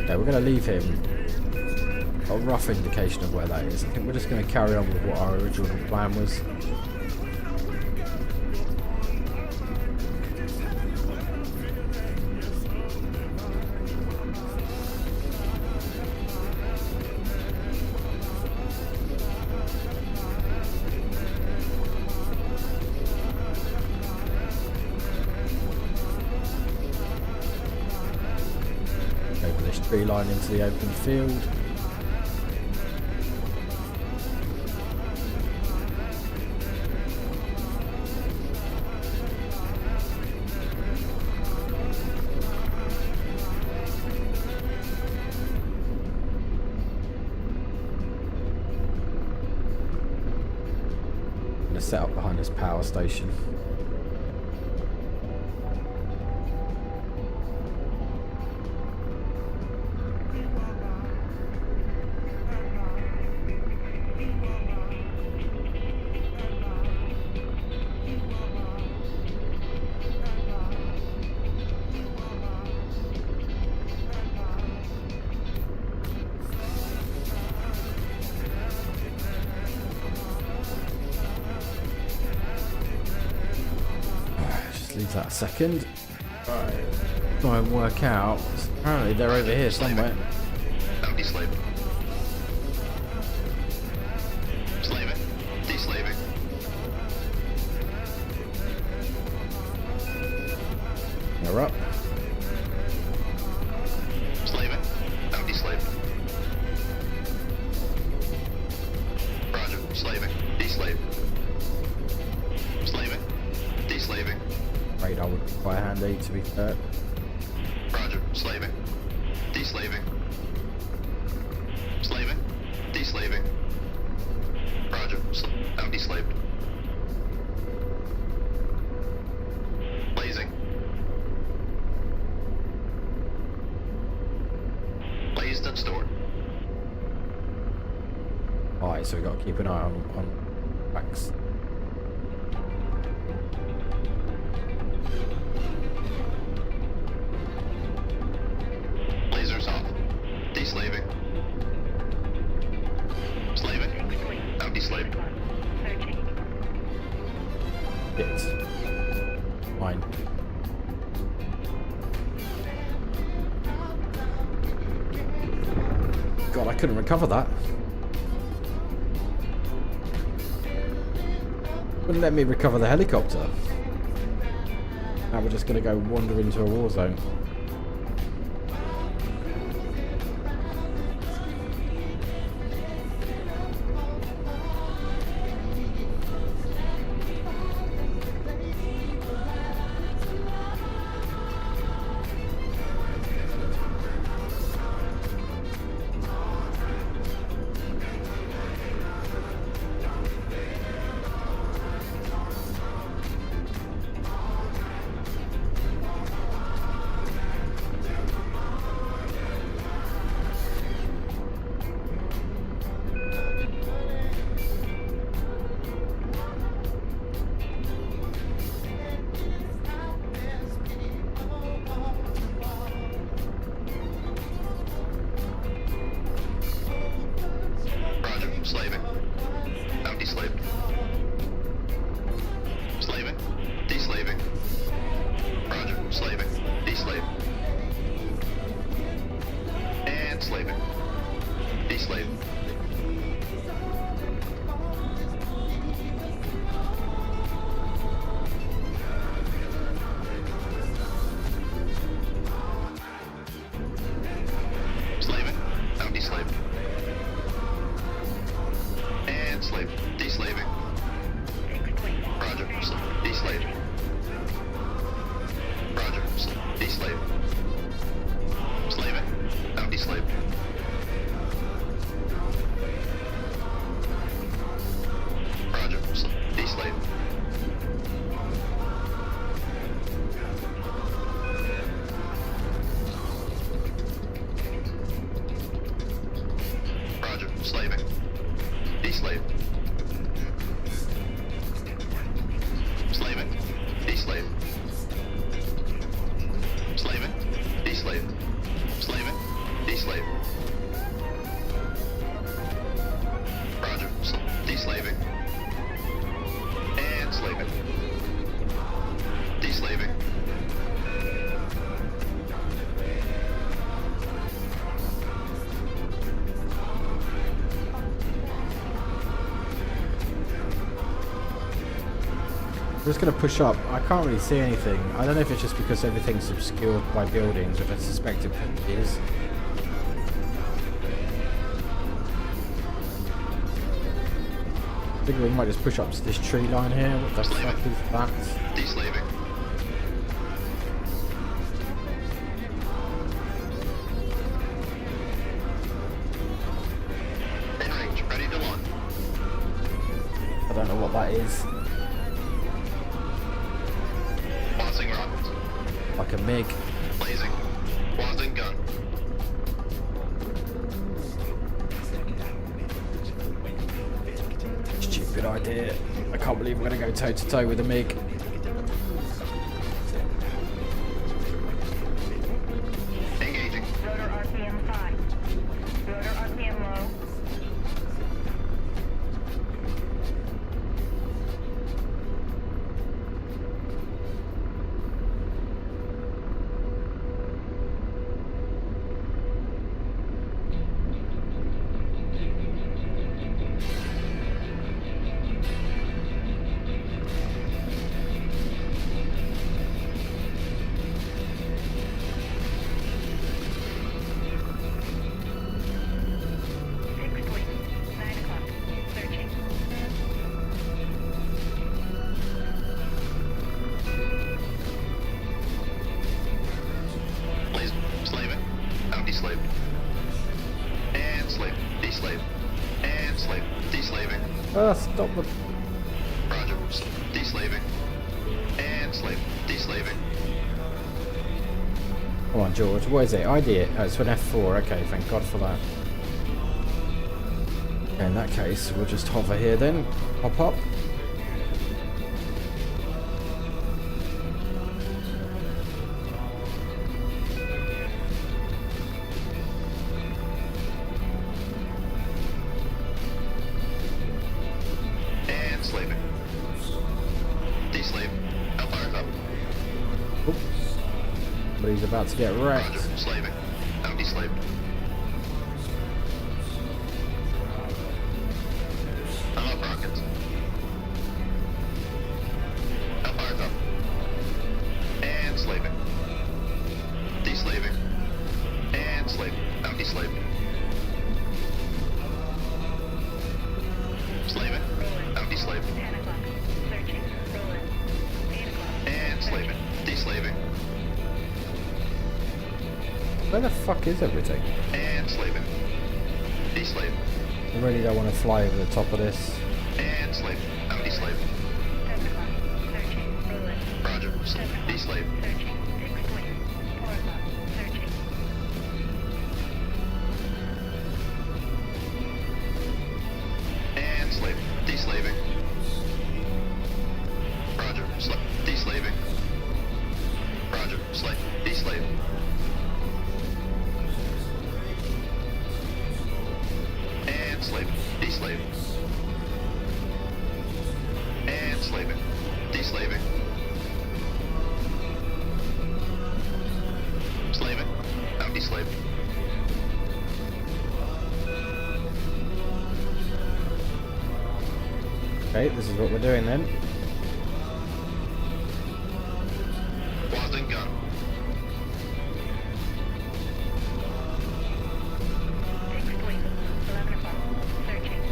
Okay, we're going to leave him. A rough indication of where that is. I think we're just going to carry on with what our original plan was. Over this tree line into the open field. Set up behind this power station. Leave that a second. Try and work out. Apparently they're over here somewhere. Now deslaving. Slaving. Deslaving. They're up. Slaving. Now deslaving. Roger. Slaving. Deslaving. Slaving. Deslaving. Radar would be quite handy, to be fair. Roger. Slaving. Deslaving. Slaving. Deslaving. Roger. Now deslaving. Blazing. Blazed and stored. Alright, so we've got to keep an eye on tracks. Lasers off. Deslaving. Slaving. Now deslaving. Hits. Fine. God, I couldn't recover that. Wouldn't let me recover the helicopter. Now we're just going to go wander into a war zone. Deslaving. I'm just going to push up. I can't really see anything. I don't know if it's just because everything's obscured by buildings, which I suspect it is. I think we might just push up to this tree line here. What the fuck is that? Deslaving. In range, ready to launch. I don't know what that is. Launching rockets. Like a MiG. Blazing. Launching gun. Stupid idea. I can't believe we're going to go toe to toe with a MiG. Engaging. Rotor RPM 5. Rotor RPM low. Slaving. Out deslaved. And slave. Deslaved. And slave. Deslaving. Stop the... Roger. Deslaving. And slave. Deslaving. Come on, George. What is it? ID it. Oh, it's an F4. Okay, thank God for that. In that case, we'll just hover here then. Hop up. And slaving. Deslave. Outfire's up. But he's about to get wrecked. Roger. Slaving. Out deslaved. I'm up rockets. Outfire's up. And slaving. Deslaving. And slaving. Out deslaved. Slaving. Out deslaved. 10 o'clock. Searching. Rolling. 8 o'clock. And slaving. Deslaving. Where the fuck is everything? And slaving. Deslaving. I really don't want to fly over the top of this. And slave. Out deslave. 7 o'clock. Searching. Rolling. Roger. Deslave. Searching. 6 wing. 4 o'clock. Searching. And slave. Deslaving. Roger. Deslaving. Roger. Slave. Deslave. And slave. Deslave. And slaving. Deslaving. Slaving. Out deslaved. Okay, this is what we're doing then. Wasden gun. Fixed wing. 11 o'clock. Searching.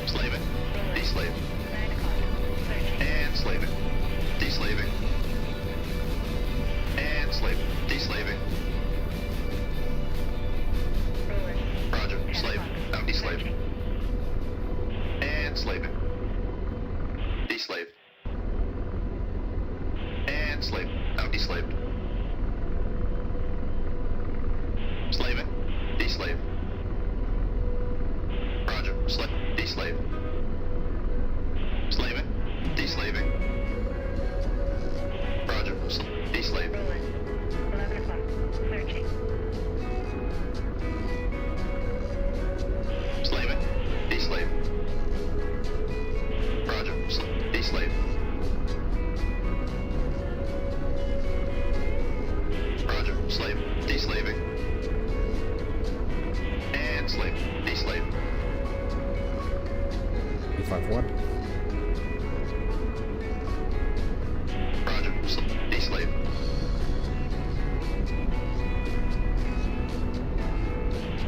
Slaving. Deslaved. 9 o'clock. Searching. And slaving. Deslaving. And slaving. Deslaving. Rolling. Roger. 10 Slave. o'clock. Out deslaved. Searching. And slaving. Deslaved. And slave. Out deslaved. Slaving. Deslaved. Roger. Slave. Deslaved. Slaving. Deslaving. Roger. everyone. Roger. De-slave.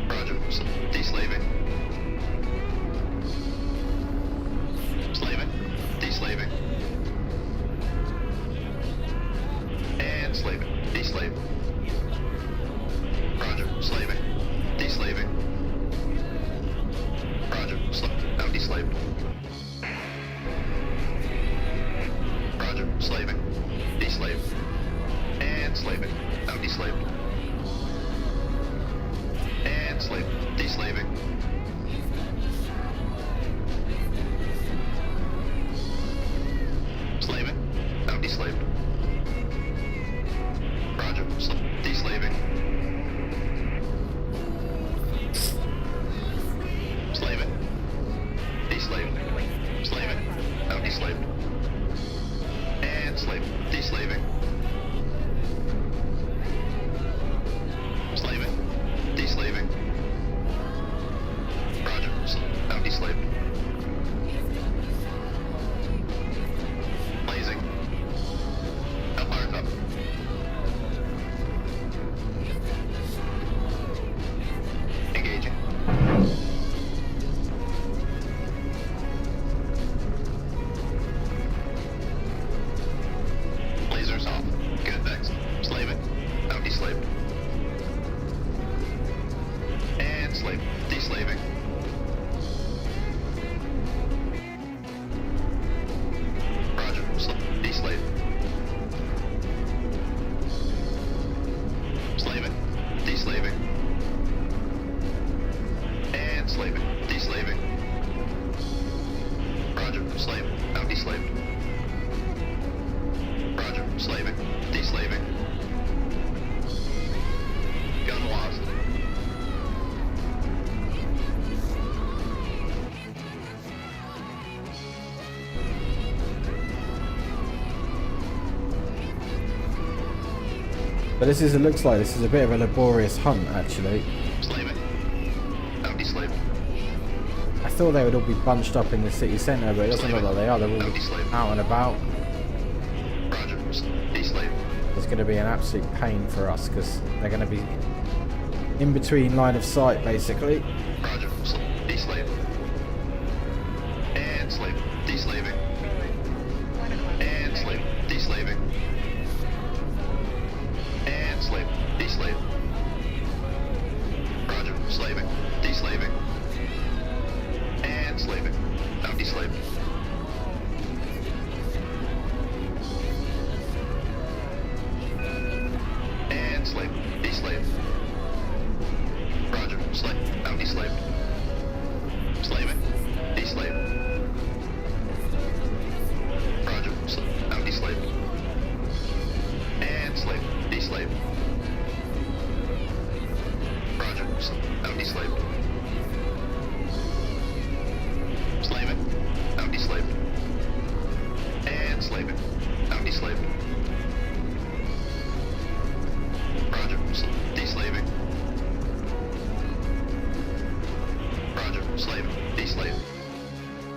Roger. De-slaving. Slaving. De-slaving. And slaving. De-slave. Roger. Slaving. De-slaving. Roger. Now de-slaved. Roger. Slaving. De-slaved. And slaving. Now de-slaved. And slave. De-slaving. Slaving. Now de-slaved. Roger. De-slaving. Slaving. De-slaved. Slaving. Now de-slaved. And slave. De-slaving. Slaving. De-slaving. Roger. Now de-slaved. Blazing. Now fired up. Engaging. Lasers off. Good, thanks. Slaving. Now de-slaved. And slave. De-slaving. Roger. De-slave. Slaving. De-slaving. And slaving. De-slaving. Roger. Slave. Now de-slaved. Roger. Slaving. De-slaving. Gun lost. But this is, it looks like this is a bit of a laborious hunt, actually. Slaving. Now de-slaved. I thought they would all be bunched up in the city centre, but it doesn't look like they are. They're all out and about. Roger. De-slaved. It's going to be an absolute pain for us because they're going to be in between line of sight, basically. Roger. De-slaved. And slave. De-slaving. And slave. De-slaving. And slave. De-slave. Roger. Slaving. De-slaving. And slaving. Now de-slaved. And slave. De-slaved. Roger. Slave. Now de-slaved. Slaving. De-slaved. Roger. Now de-slaved. And slave. De-slaved. Roger. Now de-slaved. Slaving. Now de-slaved. And slaving. Now de-slaved. Roger. De-slaving. Roger. Slaving. De-slaved.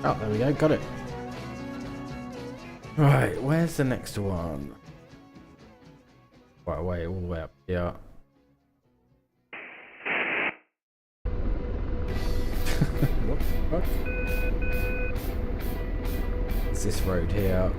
Oh, there we go. Got it. Right, where's the next one? Right away, all the way up here. What the fuck? It's this road here.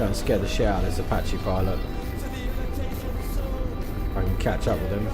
and scare the shit out of this Apache pilot. I can catch up with him.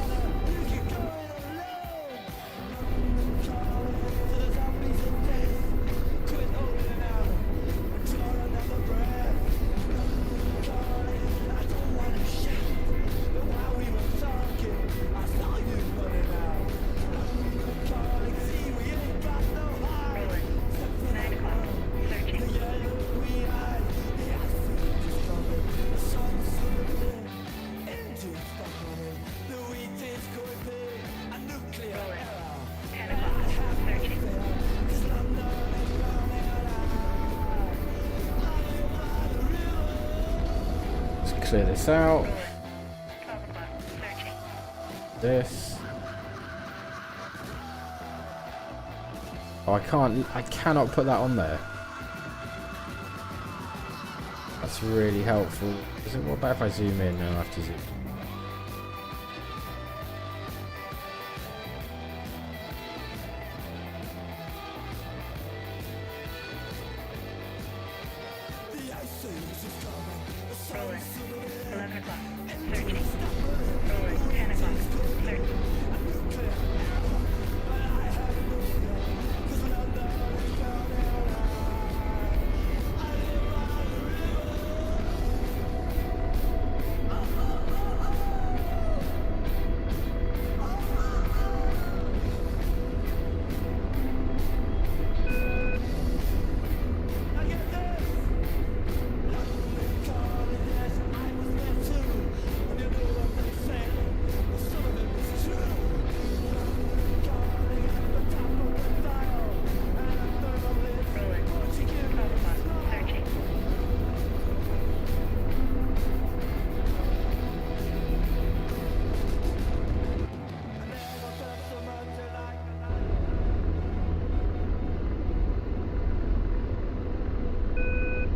Clear this out. This. Oh, I cannot put that on there. That's really helpful. What about if I zoom in? No, I have to zoom.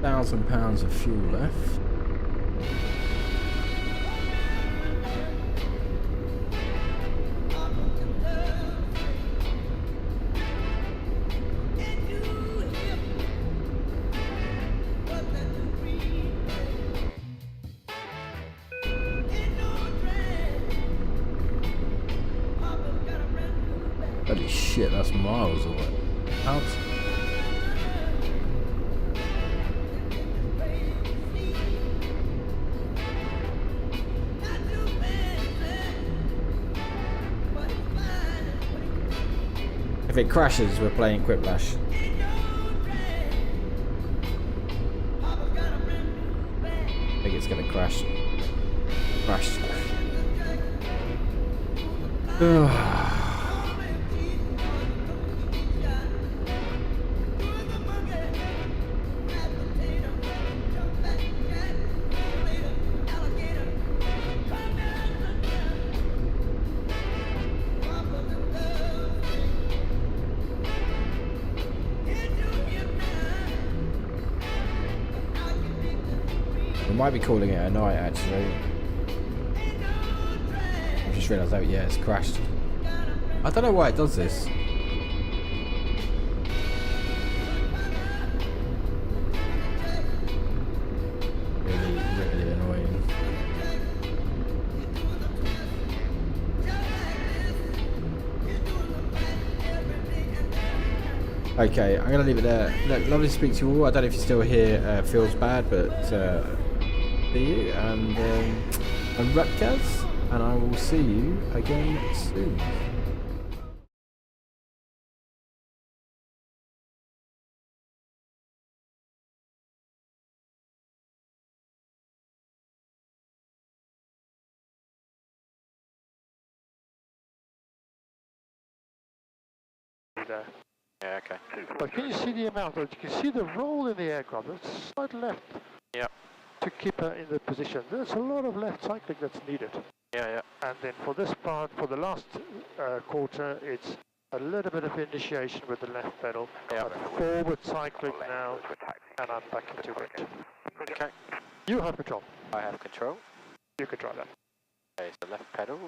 £1,000 of fuel left. Holy shit, that's miles away. Out. If it crashes, we're playing Quiplash. I think it's gonna crash. Crashed. We might be calling it a night actually. I just realised, oh yeah, it's crashed. I don't know why it does this. Really annoying. Okay, I'm going to leave it there. Look, lovely to speak to you all. I don't know if you're still here. Feels bad, but see you. And I'm Repkaz, and I will see you again soon. There. Yeah, okay. But can you see the amount? You can see the roll in the aircraft. It's slight left. Yeah. To keep her in the position. There's a lot of left cycling that's needed. Yeah, yeah. And then for this part, for the last quarter, it's a little bit of initiation with the left pedal. Yeah. But forward cycling now, and I'm back into it. Okay. You have control. I have control. You can try that. Okay, so left pedal.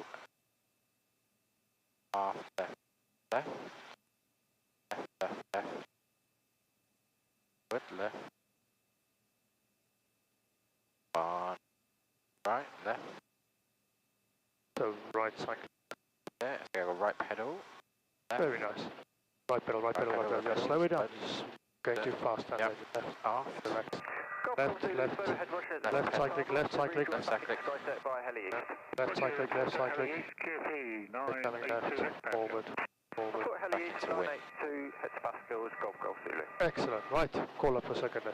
Half left, left. Left, left. Good, left. On. Right, left. So right cycle. There, go right pedal. Left. Very nice. Right pedal, right pedal, right pedal. Yeah, slow it down. It's going too fast. And yep. left. Off. Correct. Left, left cyclic, left cyclic. Left cyclic. Left cyclic, left cyclic. Coming left, forward, forward. Back into wind. Excellent. Right. Call up for a second then.